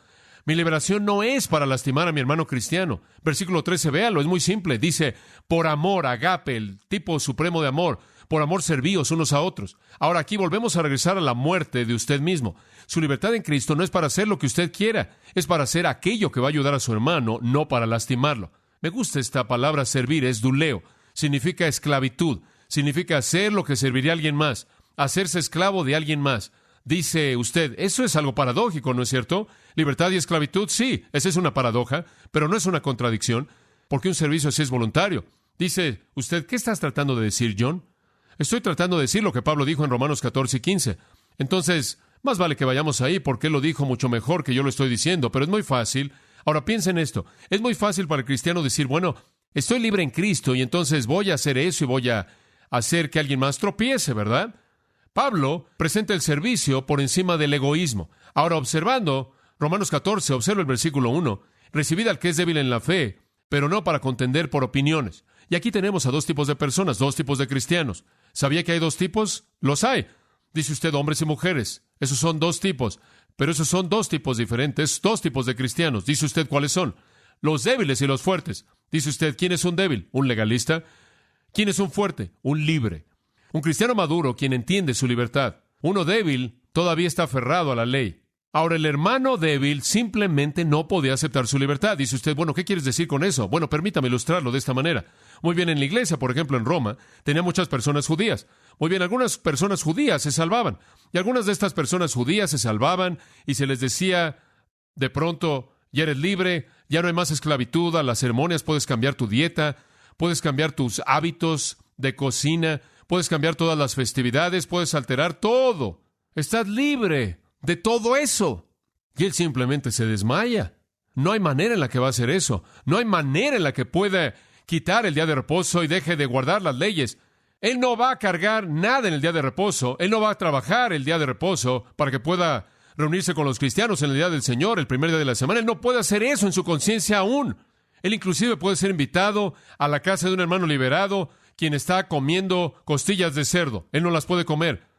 Mi liberación no es para lastimar a mi hermano cristiano. Versículo 13, véalo, es muy simple. Dice, por amor, agape, el tipo supremo de amor. Por amor servíos unos a otros. Ahora aquí volvemos a regresar a la muerte de usted mismo. Su libertad en Cristo no es para hacer lo que usted quiera, es para hacer aquello que va a ayudar a su hermano, no para lastimarlo. Me gusta esta palabra servir, es duleo. Significa esclavitud, significa hacer lo que serviría a alguien más, hacerse esclavo de alguien más. Dice usted, eso es algo paradójico, ¿no es cierto? Libertad y esclavitud, sí, esa es una paradoja, pero no es una contradicción, porque un servicio así es voluntario. Dice usted, ¿qué estás tratando de decir, John? Estoy tratando de decir lo que Pablo dijo en Romanos 14 y 15. Entonces, más vale que vayamos ahí, porque él lo dijo mucho mejor que yo lo estoy diciendo, pero es muy fácil. Ahora piensa en esto, es muy fácil para el cristiano decir, bueno, estoy libre en Cristo y entonces voy a hacer eso y voy a hacer que alguien más tropiece, ¿verdad? Pablo presenta el servicio por encima del egoísmo. Ahora, observando Romanos 14, observa el versículo 1. Recibid al que es débil en la fe, pero no para contender por opiniones. Y aquí tenemos a dos tipos de personas, dos tipos de cristianos. ¿Sabía que hay dos tipos? Los hay. Dice usted hombres y mujeres. Esos son dos tipos. Pero esos son dos tipos diferentes, dos tipos de cristianos. Dice usted cuáles son. Los débiles y los fuertes. Dice usted, ¿quién es un débil? Un legalista. ¿Quién es un fuerte? Un libre. Un cristiano maduro, quien entiende su libertad. Uno débil todavía está aferrado a la ley. Ahora, el hermano débil simplemente no podía aceptar su libertad. Dice usted, bueno, ¿qué quieres decir con eso? Bueno, permítame ilustrarlo de esta manera. Muy bien, en la iglesia, por ejemplo, en Roma, tenía muchas personas judías. Muy bien, algunas personas judías se salvaban. Y algunas de estas personas judías se salvaban y se les decía, de pronto, ya eres libre, ya no hay más esclavitud a las ceremonias, puedes cambiar tu dieta, puedes cambiar tus hábitos de cocina, puedes cambiar todas las festividades, puedes alterar todo. Estás libre de todo eso. Y él simplemente se desmaya. No hay manera en la que va a hacer eso. No hay manera en la que pueda quitar el día de reposo y deje de guardar las leyes. Él no va a cargar nada en el día de reposo. Él no va a trabajar el día de reposo para que pueda reunirse con los cristianos en el día del Señor, el primer día de la semana. Él no puede hacer eso en su conciencia aún. Él inclusive puede ser invitado a la casa de un hermano liberado quien está comiendo costillas de cerdo. Él no las puede comer.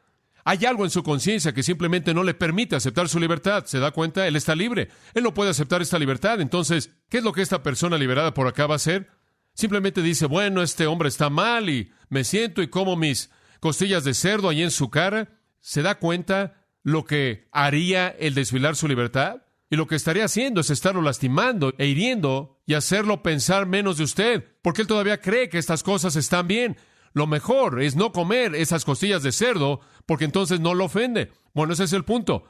Hay algo en su conciencia que simplemente no le permite aceptar su libertad. ¿Se da cuenta? Él está libre. Él no puede aceptar esta libertad. Entonces, ¿qué es lo que esta persona liberada por acá va a hacer? Simplemente dice, bueno, este hombre está mal y me siento y como mis costillas de cerdo ahí en su cara. ¿Se da cuenta lo que haría el desfilar su libertad? Y lo que estaría haciendo es estarlo lastimando e hiriendo y hacerlo pensar menos de usted, porque él todavía cree que estas cosas están bien. Lo mejor es no comer esas costillas de cerdo, porque entonces no lo ofende. Bueno, ese es el punto.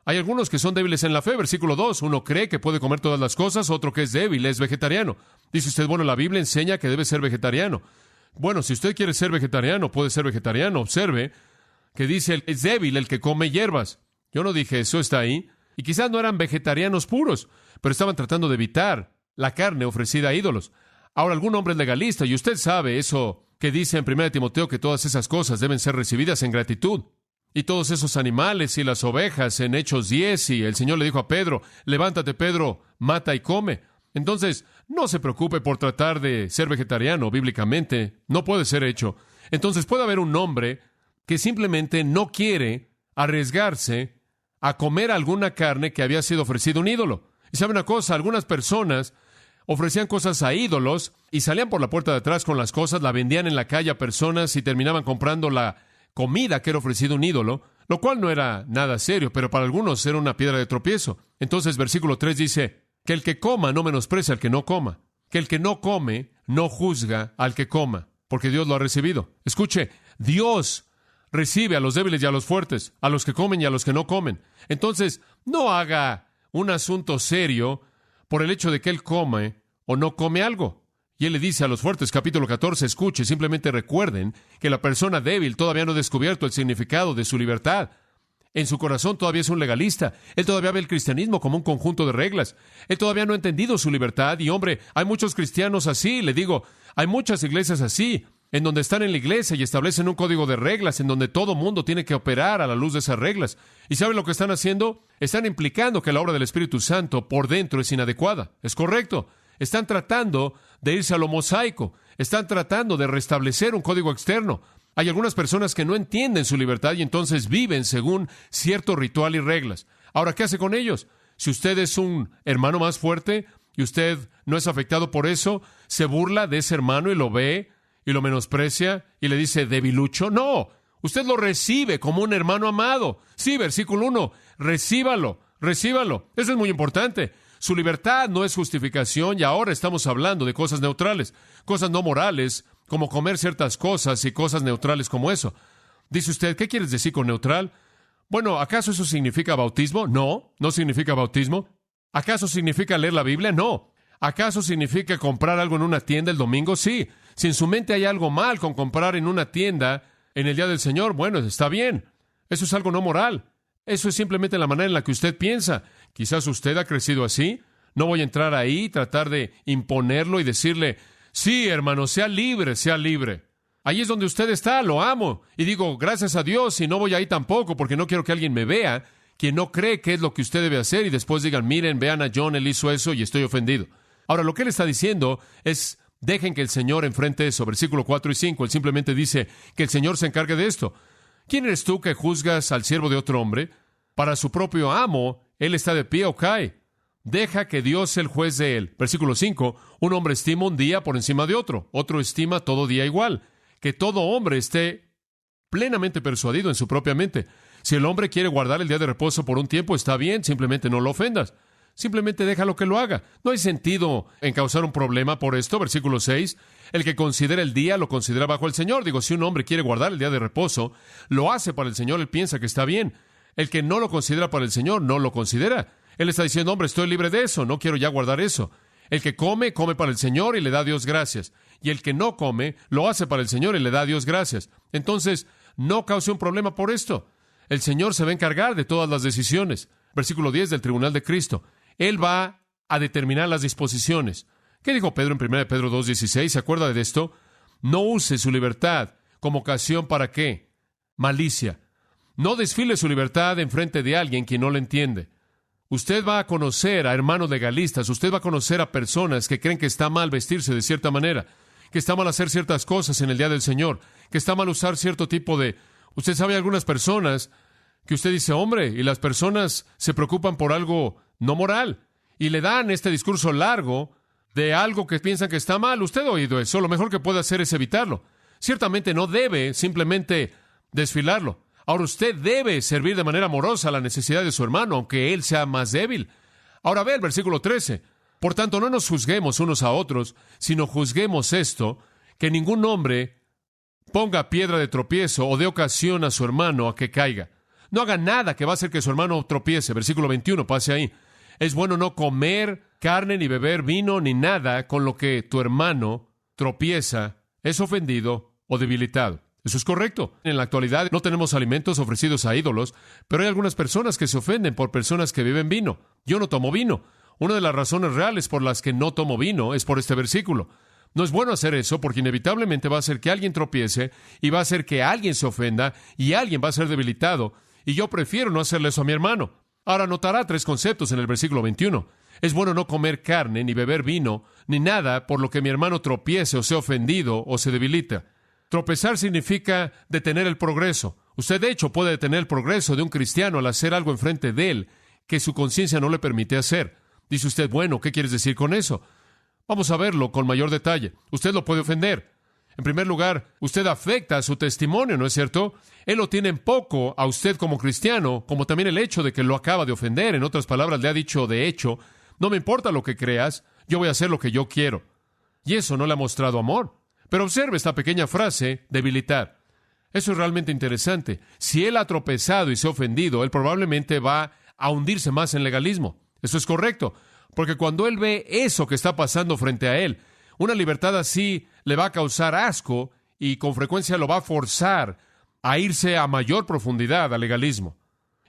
Hay algunos que son débiles en la fe, versículo 2. Uno cree que puede comer todas las cosas, otro que es débil, es vegetariano. Dice usted, bueno, la Biblia enseña que debe ser vegetariano. Bueno, si usted quiere ser vegetariano, puede ser vegetariano. Observe que dice, es débil el que come hierbas. Yo no dije eso, está ahí. Y quizás no eran vegetarianos puros, pero estaban tratando de evitar la carne ofrecida a ídolos. Ahora, algún hombre es legalista, y usted sabe eso que dice en 1 Timoteo, que todas esas cosas deben ser recibidas en gratitud. Y todos esos animales y las ovejas en Hechos 10, y el Señor le dijo a Pedro, levántate, Pedro, mata y come. Entonces, no se preocupe por tratar de ser vegetariano bíblicamente, no puede ser hecho. Entonces, puede haber un hombre que simplemente no quiere arriesgarse a comer alguna carne que había sido ofrecida a un ídolo. Y sabe una cosa, algunas personas ofrecían cosas a ídolos y salían por la puerta de atrás con las cosas, la vendían en la calle a personas y terminaban comprando la comida que era ofrecida a un ídolo, lo cual no era nada serio, pero para algunos era una piedra de tropiezo. Entonces, versículo 3 dice, que el que coma no menosprecia al que no coma, que el que no come no juzga al que coma, porque Dios lo ha recibido. Escuche, Dios recibe a los débiles y a los fuertes, a los que comen y a los que no comen. Entonces, no haga un asunto serio por el hecho de que él come o no come algo. Y él le dice a los fuertes, capítulo 14, escuche, simplemente recuerden que la persona débil todavía no ha descubierto el significado de su libertad. En su corazón todavía es un legalista. Él todavía ve el cristianismo como un conjunto de reglas. Él todavía no ha entendido su libertad. Y hombre, hay muchos cristianos así, le digo, hay muchas iglesias así, en donde están en la iglesia y establecen un código de reglas en donde todo mundo tiene que operar a la luz de esas reglas. ¿Y saben lo que están haciendo? Están implicando que la obra del Espíritu Santo por dentro es inadecuada. Es correcto. Están tratando de irse a lo mosaico. Están tratando de restablecer un código externo. Hay algunas personas que no entienden su libertad y entonces viven según cierto ritual y reglas. Ahora, ¿qué hace con ellos? Si usted es un hermano más fuerte y usted no es afectado por eso, se burla de ese hermano y lo ve y lo menosprecia y le dice debilucho. No, usted lo recibe como un hermano amado. Sí, versículo 1, recíbalo. Eso es muy importante. Su libertad no es justificación y ahora estamos hablando de cosas neutrales, cosas no morales, como comer ciertas cosas y cosas neutrales como eso. Dice usted, ¿qué quieres decir con neutral? Bueno, ¿acaso eso significa bautismo? No, no significa bautismo. ¿Acaso significa leer la Biblia? No. ¿Acaso significa comprar algo en una tienda el domingo? Sí. Si en su mente hay algo mal con comprar en una tienda en el día del Señor, bueno, está bien. Eso es algo no moral. Eso es simplemente la manera en la que usted piensa. Quizás usted ha crecido así. No voy a entrar ahí y tratar de imponerlo y decirle, sí, hermano, sea libre, sea libre. Ahí es donde usted está, lo amo. Y digo, gracias a Dios, y no voy ahí tampoco, porque no quiero que alguien me vea, quien no cree que es lo que usted debe hacer, y después digan, miren, vean a John, él hizo eso, y estoy ofendido. Ahora, lo que él está diciendo es, dejen que el Señor enfrente eso. Versículo 4 y 5, él simplemente dice que el Señor se encargue de esto. ¿Quién eres tú que juzgas al siervo de otro hombre? Para su propio amo, él está de pie o cae. Deja que Dios sea el juez de él. Versículo 5, un hombre estima un día por encima de otro estima todo día igual. Que todo hombre esté plenamente persuadido en su propia mente. Si el hombre quiere guardar el día de reposo por un tiempo, está bien, simplemente no lo ofendas. Simplemente déjalo que lo haga. No hay sentido en causar un problema por esto. Versículo 6, el que considera el día lo considera bajo el Señor. Digo, si un hombre quiere guardar el día de reposo, lo hace para el Señor, él piensa que está bien. El que no lo considera para el Señor, no lo considera. Él está diciendo, hombre, estoy libre de eso, no quiero ya guardar eso. El que come, come para el Señor y le da a Dios gracias. Y el que no come, lo hace para el Señor y le da a Dios gracias. Entonces, no cause un problema por esto. El Señor se va a encargar de todas las decisiones. Versículo 10 del Tribunal de Cristo. Él va a determinar las disposiciones. ¿Qué dijo Pedro en 1 Pedro 2:16? ¿Se acuerda de esto? No use su libertad como ocasión para ¿qué? Malicia. No desfile su libertad en frente de alguien que no le entiende. Usted va a conocer a hermanos legalistas, usted va a conocer a personas que creen que está mal vestirse de cierta manera, que está mal hacer ciertas cosas en el día del Señor, que está mal usar cierto tipo de... Usted sabe algunas personas que usted dice, hombre, y las personas se preocupan por algo no moral, y le dan este discurso largo de algo que piensan que está mal. Usted ha oído eso, lo mejor que puede hacer es evitarlo. Ciertamente no debe simplemente desfilarlo. Ahora usted debe servir de manera amorosa a la necesidad de su hermano, aunque él sea más débil. Ahora ve el versículo 13. Por tanto, no nos juzguemos unos a otros, sino juzguemos esto, que ningún hombre ponga piedra de tropiezo o dé ocasión a su hermano a que caiga. No haga nada que va a hacer que su hermano tropiece. Versículo 21, pase ahí. Es bueno no comer carne, ni beber vino, ni nada con lo que tu hermano tropieza, es ofendido o debilitado. Eso es correcto. En la actualidad no tenemos alimentos ofrecidos a ídolos, pero hay algunas personas que se ofenden por personas que beben vino. Yo no tomo vino. Una de las razones reales por las que no tomo vino es por este versículo. No es bueno hacer eso porque inevitablemente va a hacer que alguien tropiece y va a hacer que alguien se ofenda y alguien va a ser debilitado. Y yo prefiero no hacerle eso a mi hermano. Ahora notará 3 conceptos en el versículo 21. Es bueno no comer carne, ni beber vino, ni nada por lo que mi hermano tropiece o sea ofendido o se debilita. Tropezar significa detener el progreso. Usted, de hecho, puede detener el progreso de un cristiano al hacer algo enfrente de él que su conciencia no le permite hacer. Dice usted, bueno, ¿qué quieres decir con eso? Vamos a verlo con mayor detalle. Usted lo puede ofender. En primer lugar, usted afecta a su testimonio, ¿no es cierto? Él lo tiene en poco a usted como cristiano, como también el hecho de que lo acaba de ofender. En otras palabras, le ha dicho, de hecho, no me importa lo que creas, yo voy a hacer lo que yo quiero. Y eso no le ha mostrado amor. Pero observe esta pequeña frase, debilitar. Eso es realmente interesante. Si él ha tropezado y se ha ofendido, él probablemente va a hundirse más en legalismo. Eso es correcto, porque cuando él ve eso que está pasando frente a él, una libertad así le va a causar asco y con frecuencia lo va a forzar a irse a mayor profundidad al legalismo.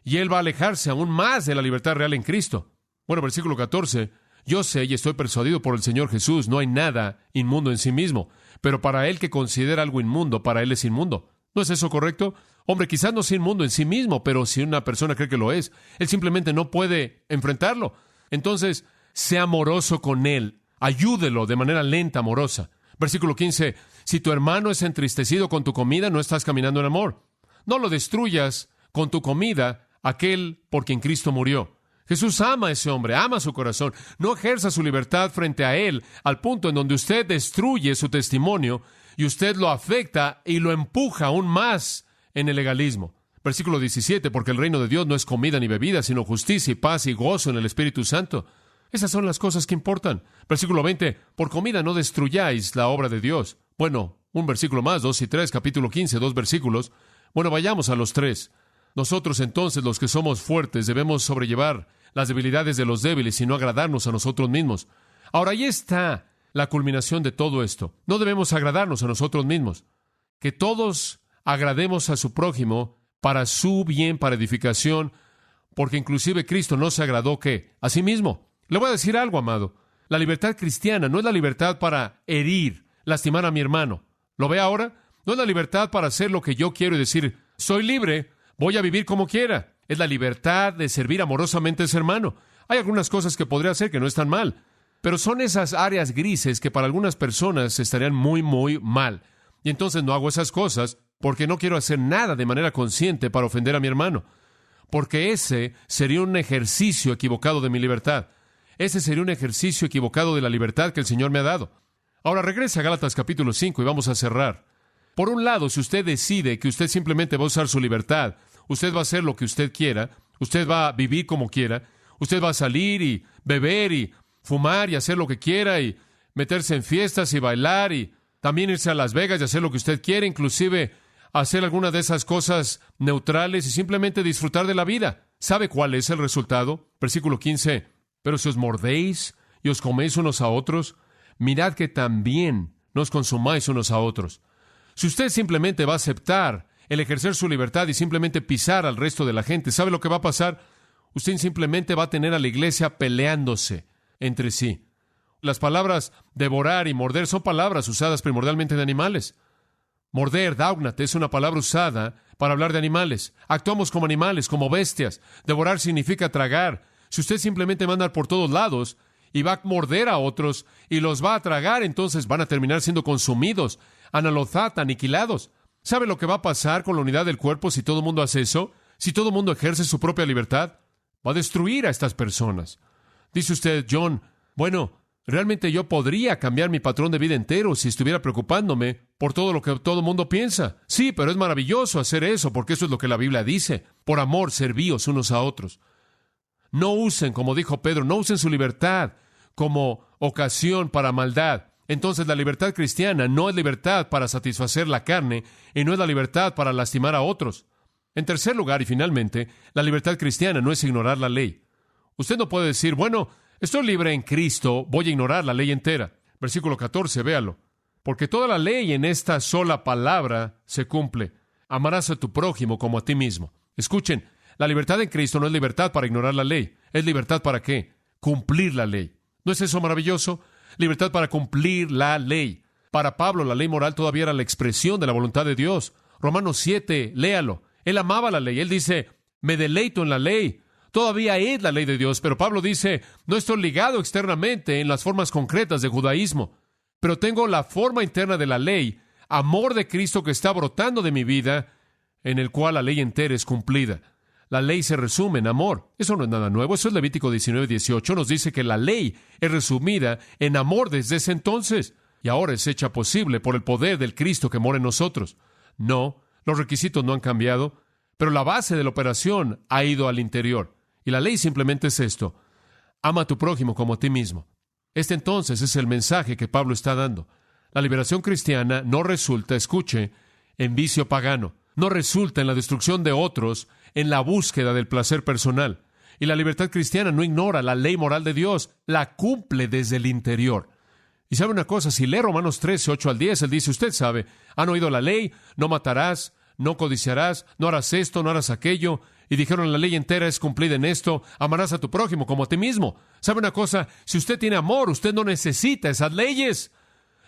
Y él va a alejarse aún más de la libertad real en Cristo. Bueno, versículo 14. Yo sé y estoy persuadido por el Señor Jesús, no hay nada inmundo en sí mismo, pero para él que considera algo inmundo, para él es inmundo. ¿No es eso correcto? Hombre, quizás no sea inmundo en sí mismo, pero si una persona cree que lo es, él simplemente no puede enfrentarlo. Entonces, sea amoroso con él, ayúdelo de manera lenta, amorosa. Versículo 15, si tu hermano es entristecido con tu comida, no estás caminando en amor. No lo destruyas con tu comida, aquel por quien Cristo murió. Jesús ama a ese hombre, ama su corazón. No ejerza su libertad frente a él al punto en donde usted destruye su testimonio y usted lo afecta y lo empuja aún más en el legalismo. Versículo 17, porque el reino de Dios no es comida ni bebida, sino justicia y paz y gozo en el Espíritu Santo. Esas son las cosas que importan. Versículo 20, por comida no destruyáis la obra de Dios. Bueno, un versículo más, 2 y 3, capítulo 15, 2 versículos. Bueno, vayamos a los 3. Nosotros entonces, los que somos fuertes, debemos sobrellevar las debilidades de los débiles y no agradarnos a nosotros mismos. Ahora, ahí está la culminación de todo esto. No debemos agradarnos a nosotros mismos. Que todos agrademos a su prójimo para su bien, para edificación, porque inclusive Cristo no se agradó, ¿qué? A sí mismo. Le voy a decir algo, amado. La libertad cristiana no es la libertad para herir, lastimar a mi hermano. ¿Lo ve ahora? No es la libertad para hacer lo que yo quiero y decir, soy libre, voy a vivir como quiera. Es la libertad de servir amorosamente a ese hermano. Hay algunas cosas que podría hacer que no están mal, pero son esas áreas grises que para algunas personas estarían muy, muy mal. Y entonces no hago esas cosas porque no quiero hacer nada de manera consciente para ofender a mi hermano. Porque ese sería un ejercicio equivocado de mi libertad. Ese sería un ejercicio equivocado de la libertad que el Señor me ha dado. Ahora regrese a Gálatas capítulo 5 y vamos a cerrar. Por un lado, si usted decide que usted simplemente va a usar su libertad, usted va a hacer lo que usted quiera, usted va a vivir como quiera, usted va a salir y beber y fumar y hacer lo que quiera y meterse en fiestas y bailar y también irse a Las Vegas y hacer lo que usted quiere, inclusive hacer alguna de esas cosas neutrales y simplemente disfrutar de la vida. ¿Sabe cuál es el resultado? Versículo 15. Pero si os mordéis y os coméis unos a otros, mirad que también no os consumáis unos a otros. Si usted simplemente va a aceptar el ejercer su libertad y simplemente pisar al resto de la gente, ¿sabe lo que va a pasar? Usted simplemente va a tener a la iglesia peleándose entre sí. Las palabras devorar y morder son palabras usadas primordialmente de animales. Morder, dáugnate, es una palabra usada para hablar de animales. Actuamos como animales, como bestias. Devorar significa tragar. Si usted simplemente va a andar por todos lados y va a morder a otros y los va a tragar, entonces van a terminar siendo consumidos, analozat, aniquilados. ¿Sabe lo que va a pasar con la unidad del cuerpo si todo el mundo hace eso? Si todo el mundo ejerce su propia libertad, va a destruir a estas personas. Dice usted, John, bueno, realmente yo podría cambiar mi patrón de vida entero si estuviera preocupándome por todo lo que todo el mundo piensa. Sí, pero es maravilloso hacer eso, porque eso es lo que la Biblia dice. Por amor, servíos unos a otros. No usen, como dijo Pedro, no usen su libertad como ocasión para maldad. Entonces la libertad cristiana no es libertad para satisfacer la carne y no es la libertad para lastimar a otros. En tercer lugar, y finalmente, la libertad cristiana no es ignorar la ley. Usted no puede decir, bueno, estoy libre en Cristo, voy a ignorar la ley entera. Versículo 14, véalo. Porque toda la ley en esta sola palabra se cumple. Amarás a tu prójimo como a ti mismo. Escuchen, la libertad en Cristo no es libertad para ignorar la ley. ¿Es libertad para qué? Cumplir la ley. ¿No es eso maravilloso? Libertad para cumplir la ley. Para Pablo, la ley moral todavía era la expresión de la voluntad de Dios. Romanos 7, léalo. Él amaba la ley. Él dice, me deleito en la ley. Todavía es la ley de Dios, pero Pablo dice, no estoy ligado externamente en las formas concretas de judaísmo, pero tengo la forma interna de la ley, amor de Cristo que está brotando de mi vida, en el cual la ley entera es cumplida. La ley se resume en amor. Eso no es nada nuevo. Eso es Levítico 19:18. Nos dice que la ley es resumida en amor desde ese entonces. Y ahora es hecha posible por el poder del Cristo que mora en nosotros. No, los requisitos no han cambiado, pero la base de la operación ha ido al interior. Y la ley simplemente es esto. Ama a tu prójimo como a ti mismo. Este entonces es el mensaje que Pablo está dando. La liberación cristiana no resulta, escuche, en vicio pagano. No resulta en la destrucción de otros, en la búsqueda del placer personal. Y la libertad cristiana no ignora la ley moral de Dios, la cumple desde el interior. Y sabe una cosa, si lee Romanos 13, 8 al 10, él dice, usted sabe, han oído la ley, no matarás, no codiciarás, no harás esto, no harás aquello. Y dijeron, la ley entera es cumplida en esto, amarás a tu prójimo como a ti mismo. ¿Sabe una cosa? Si usted tiene amor, usted no necesita esas leyes.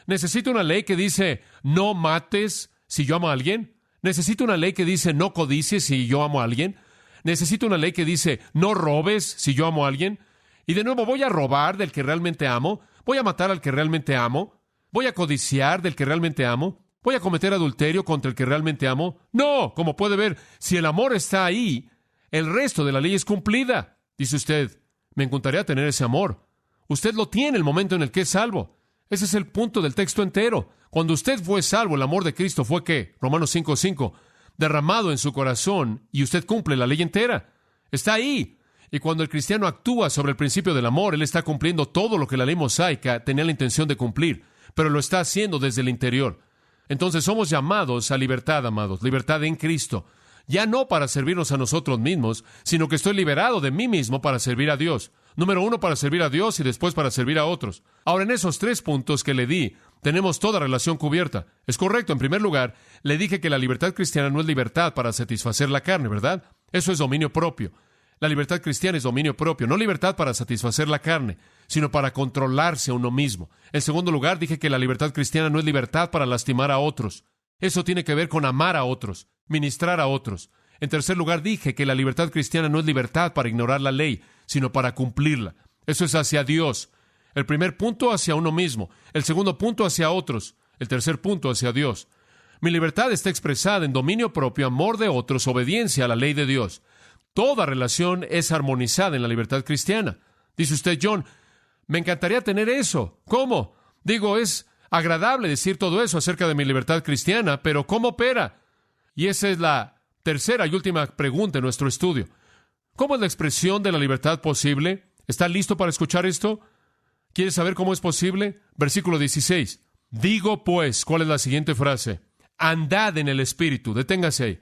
¿Necesita una ley que dice, no mates si yo amo a alguien? ¿Necesito una ley que dice, no codicies si yo amo a alguien? ¿Necesito una ley que dice, no robes si yo amo a alguien? Y de nuevo, ¿voy a robar del que realmente amo? ¿Voy a matar al que realmente amo? ¿Voy a codiciar del que realmente amo? ¿Voy a cometer adulterio contra el que realmente amo? No, como puede ver, si el amor está ahí, el resto de la ley es cumplida. Dice usted, me encantaría tener ese amor. Usted lo tiene el momento en el que es salvo. Ese es el punto del texto entero. Cuando usted fue salvo, el amor de Cristo fue ¿qué? Romanos 5:5, derramado en su corazón, y usted cumple la ley entera. Está ahí. Y cuando el cristiano actúa sobre el principio del amor, él está cumpliendo todo lo que la ley mosaica tenía la intención de cumplir, pero lo está haciendo desde el interior. Entonces somos llamados a libertad, amados, libertad en Cristo. Ya no para servirnos a nosotros mismos, sino que estoy liberado de mí mismo para servir a Dios. Número 1, para servir a Dios y después para servir a otros. Ahora, en esos 3 puntos que le di, tenemos toda relación cubierta. Es correcto. En primer lugar, le dije que la libertad cristiana no es libertad para satisfacer la carne, ¿verdad? Eso es dominio propio. La libertad cristiana es dominio propio, no libertad para satisfacer la carne, sino para controlarse a uno mismo. En segundo lugar, dije que la libertad cristiana no es libertad para lastimar a otros. Eso tiene que ver con amar a otros, ministrar a otros. En tercer lugar, dije que la libertad cristiana no es libertad para ignorar la ley, sino para cumplirla. Eso es hacia Dios. El primer punto hacia uno mismo, el segundo punto hacia otros, el tercer punto hacia Dios. Mi libertad está expresada en dominio propio, amor de otros, obediencia a la ley de Dios. Toda relación es armonizada en la libertad cristiana. Dice usted, John, me encantaría tener eso. ¿Cómo? Digo, es agradable decir todo eso acerca de mi libertad cristiana, pero ¿cómo opera? Y esa es la tercera y última pregunta en nuestro estudio. ¿Cómo es la expresión de la libertad posible? ¿Está listo para escuchar esto? ¿Quieres saber cómo es posible? Versículo 16. Digo pues, ¿cuál es la siguiente frase? Andad en el Espíritu. Deténgase ahí.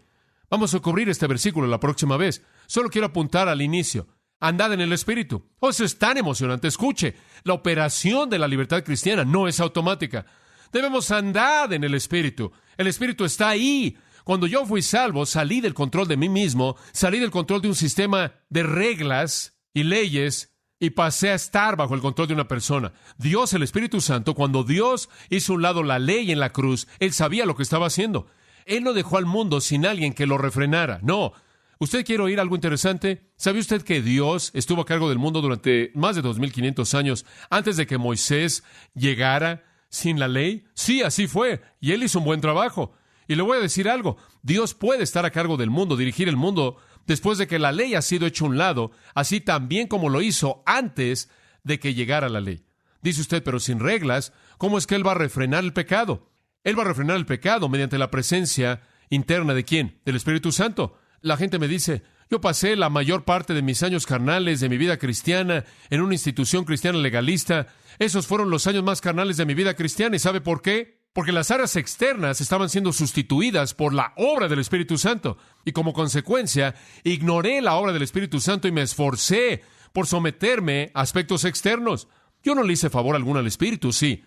Vamos a cubrir este versículo la próxima vez. Solo quiero apuntar al inicio. Andad en el Espíritu. Oh, eso es tan emocionante. Escuche, la operación de la libertad cristiana no es automática. Debemos andar en el Espíritu. El Espíritu está ahí. Cuando yo fui salvo, salí del control de mí mismo, salí del control de un sistema de reglas y leyes y pasé a estar bajo el control de una persona. Dios, el Espíritu Santo, cuando Dios hizo a un lado la ley en la cruz, Él sabía lo que estaba haciendo. Él no dejó al mundo sin alguien que lo refrenara. No. ¿Usted quiere oír algo interesante? ¿Sabe usted que Dios estuvo a cargo del mundo durante más de 2,500 años antes de que Moisés llegara sin la ley? Sí, así fue. Y Él hizo un buen trabajo. Y le voy a decir algo. Dios puede estar a cargo del mundo, dirigir el mundo, después de que la ley ha sido hecha a un lado, así también como lo hizo antes de que llegara la ley. Dice usted, pero sin reglas, ¿cómo es que Él va a refrenar el pecado? Él va a refrenar el pecado mediante la presencia interna ¿de quién? Del Espíritu Santo. La gente me dice, yo pasé la mayor parte de mis años carnales de mi vida cristiana en una institución cristiana legalista. Esos fueron los años más carnales de mi vida cristiana. ¿Y sabe por qué? Porque las áreas externas estaban siendo sustituidas por la obra del Espíritu Santo. Y como consecuencia, ignoré la obra del Espíritu Santo y me esforcé por someterme a aspectos externos. Yo no le hice favor alguno al Espíritu, sí.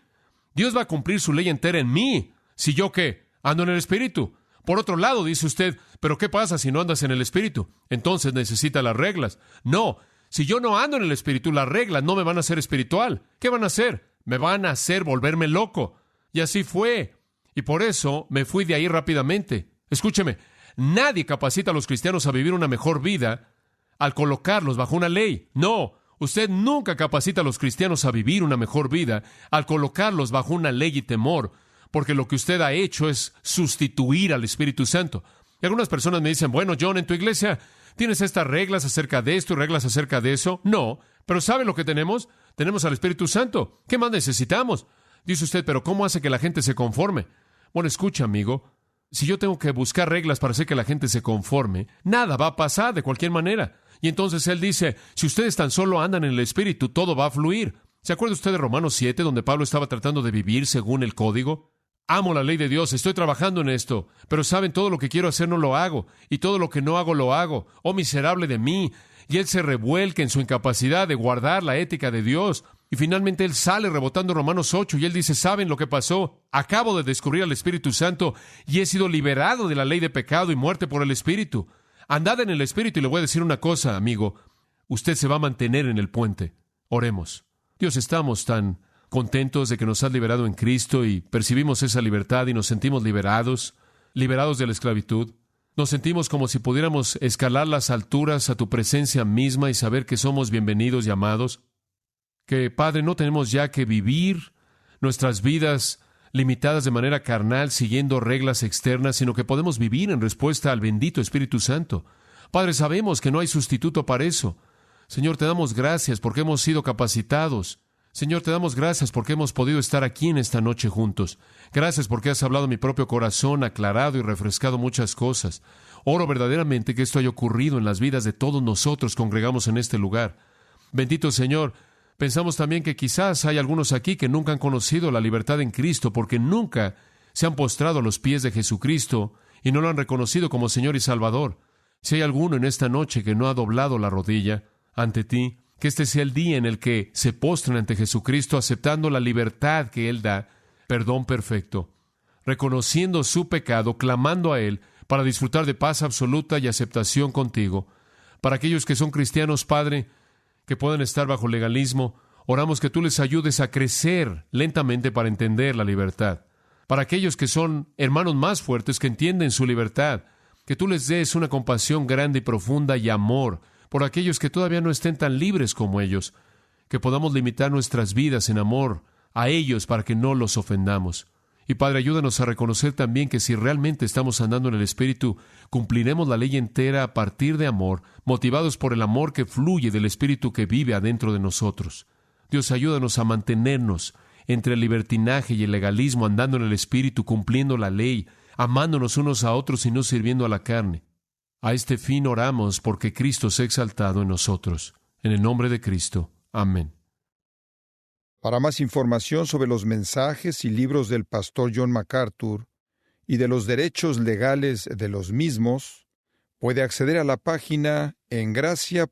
Dios va a cumplir su ley entera en mí. Si yo, ¿qué? Ando en el Espíritu. Por otro lado, dice usted, ¿pero qué pasa si no andas en el Espíritu? Entonces necesita las reglas. No, si yo no ando en el Espíritu, las reglas no me van a hacer espiritual. ¿Qué van a hacer? Me van a hacer volverme loco. Y así fue. Y por eso me fui de ahí rápidamente. Escúcheme, nadie capacita a los cristianos a vivir una mejor vida al colocarlos bajo una ley. No, usted nunca capacita a los cristianos a vivir una mejor vida al colocarlos bajo una ley y temor, porque lo que usted ha hecho es sustituir al Espíritu Santo. Y algunas personas me dicen, bueno, John, en tu iglesia tienes estas reglas acerca de esto y reglas acerca de eso. No, pero ¿sabe lo que tenemos? Tenemos al Espíritu Santo. ¿Qué más necesitamos? Dice usted, pero ¿cómo hace que la gente se conforme? Bueno, escucha, amigo, si yo tengo que buscar reglas para hacer que la gente se conforme, nada va a pasar de cualquier manera. Y entonces él dice, si ustedes tan solo andan en el Espíritu, todo va a fluir. ¿Se acuerda usted de Romanos 7, donde Pablo estaba tratando de vivir según el código? Amo la ley de Dios, estoy trabajando en esto, pero saben, todo lo que quiero hacer no lo hago, y todo lo que no hago lo hago. Oh, miserable de mí. Y él se revuelca en su incapacidad de guardar la ética de Dios. Y finalmente él sale rebotando Romanos 8 y él dice, ¿saben lo que pasó? Acabo de descubrir al Espíritu Santo y he sido liberado de la ley de pecado y muerte por el Espíritu. Andad en el Espíritu. Y le voy a decir una cosa, amigo, usted se va a mantener en el puente. Oremos. Dios, estamos tan contentos de que nos has liberado en Cristo y percibimos esa libertad y nos sentimos liberados de la esclavitud. Nos sentimos como si pudiéramos escalar las alturas a tu presencia misma y saber que somos bienvenidos y amados. Que, Padre, no tenemos ya que vivir nuestras vidas limitadas de manera carnal siguiendo reglas externas, sino que podemos vivir en respuesta al bendito Espíritu Santo. Padre, sabemos que no hay sustituto para eso. Señor, te damos gracias porque hemos sido capacitados. Señor, te damos gracias porque hemos podido estar aquí en esta noche juntos. Gracias porque has hablado a mi propio corazón, aclarado y refrescado muchas cosas. Oro verdaderamente que esto haya ocurrido en las vidas de todos nosotros congregamos en este lugar. Bendito Señor, pensamos también que quizás hay algunos aquí que nunca han conocido la libertad en Cristo porque nunca se han postrado a los pies de Jesucristo y no lo han reconocido como Señor y Salvador. Si hay alguno en esta noche que no ha doblado la rodilla ante ti, que este sea el día en el que se postren ante Jesucristo aceptando la libertad que Él da, perdón perfecto, reconociendo su pecado, clamando a Él para disfrutar de paz absoluta y aceptación contigo. Para aquellos que son cristianos, Padre, que puedan estar bajo legalismo, oramos que tú les ayudes a crecer lentamente para entender la libertad. Para aquellos que son hermanos más fuertes que entienden su libertad, que tú les des una compasión grande y profunda y amor por aquellos que todavía no estén tan libres como ellos, que podamos limitar nuestras vidas en amor a ellos para que no los ofendamos. Y Padre, ayúdanos a reconocer también que si realmente estamos andando en el Espíritu, cumpliremos la ley entera a partir de amor, motivados por el amor que fluye del Espíritu que vive adentro de nosotros. Dios, ayúdanos a mantenernos entre el libertinaje y el legalismo, andando en el Espíritu, cumpliendo la ley, amándonos unos a otros y no sirviendo a la carne. A este fin oramos porque Cristo sea exaltado en nosotros. En el nombre de Cristo. Amén. Para más información sobre los mensajes y libros del pastor John MacArthur y de los derechos legales de los mismos, puede acceder a la página en gracia.org.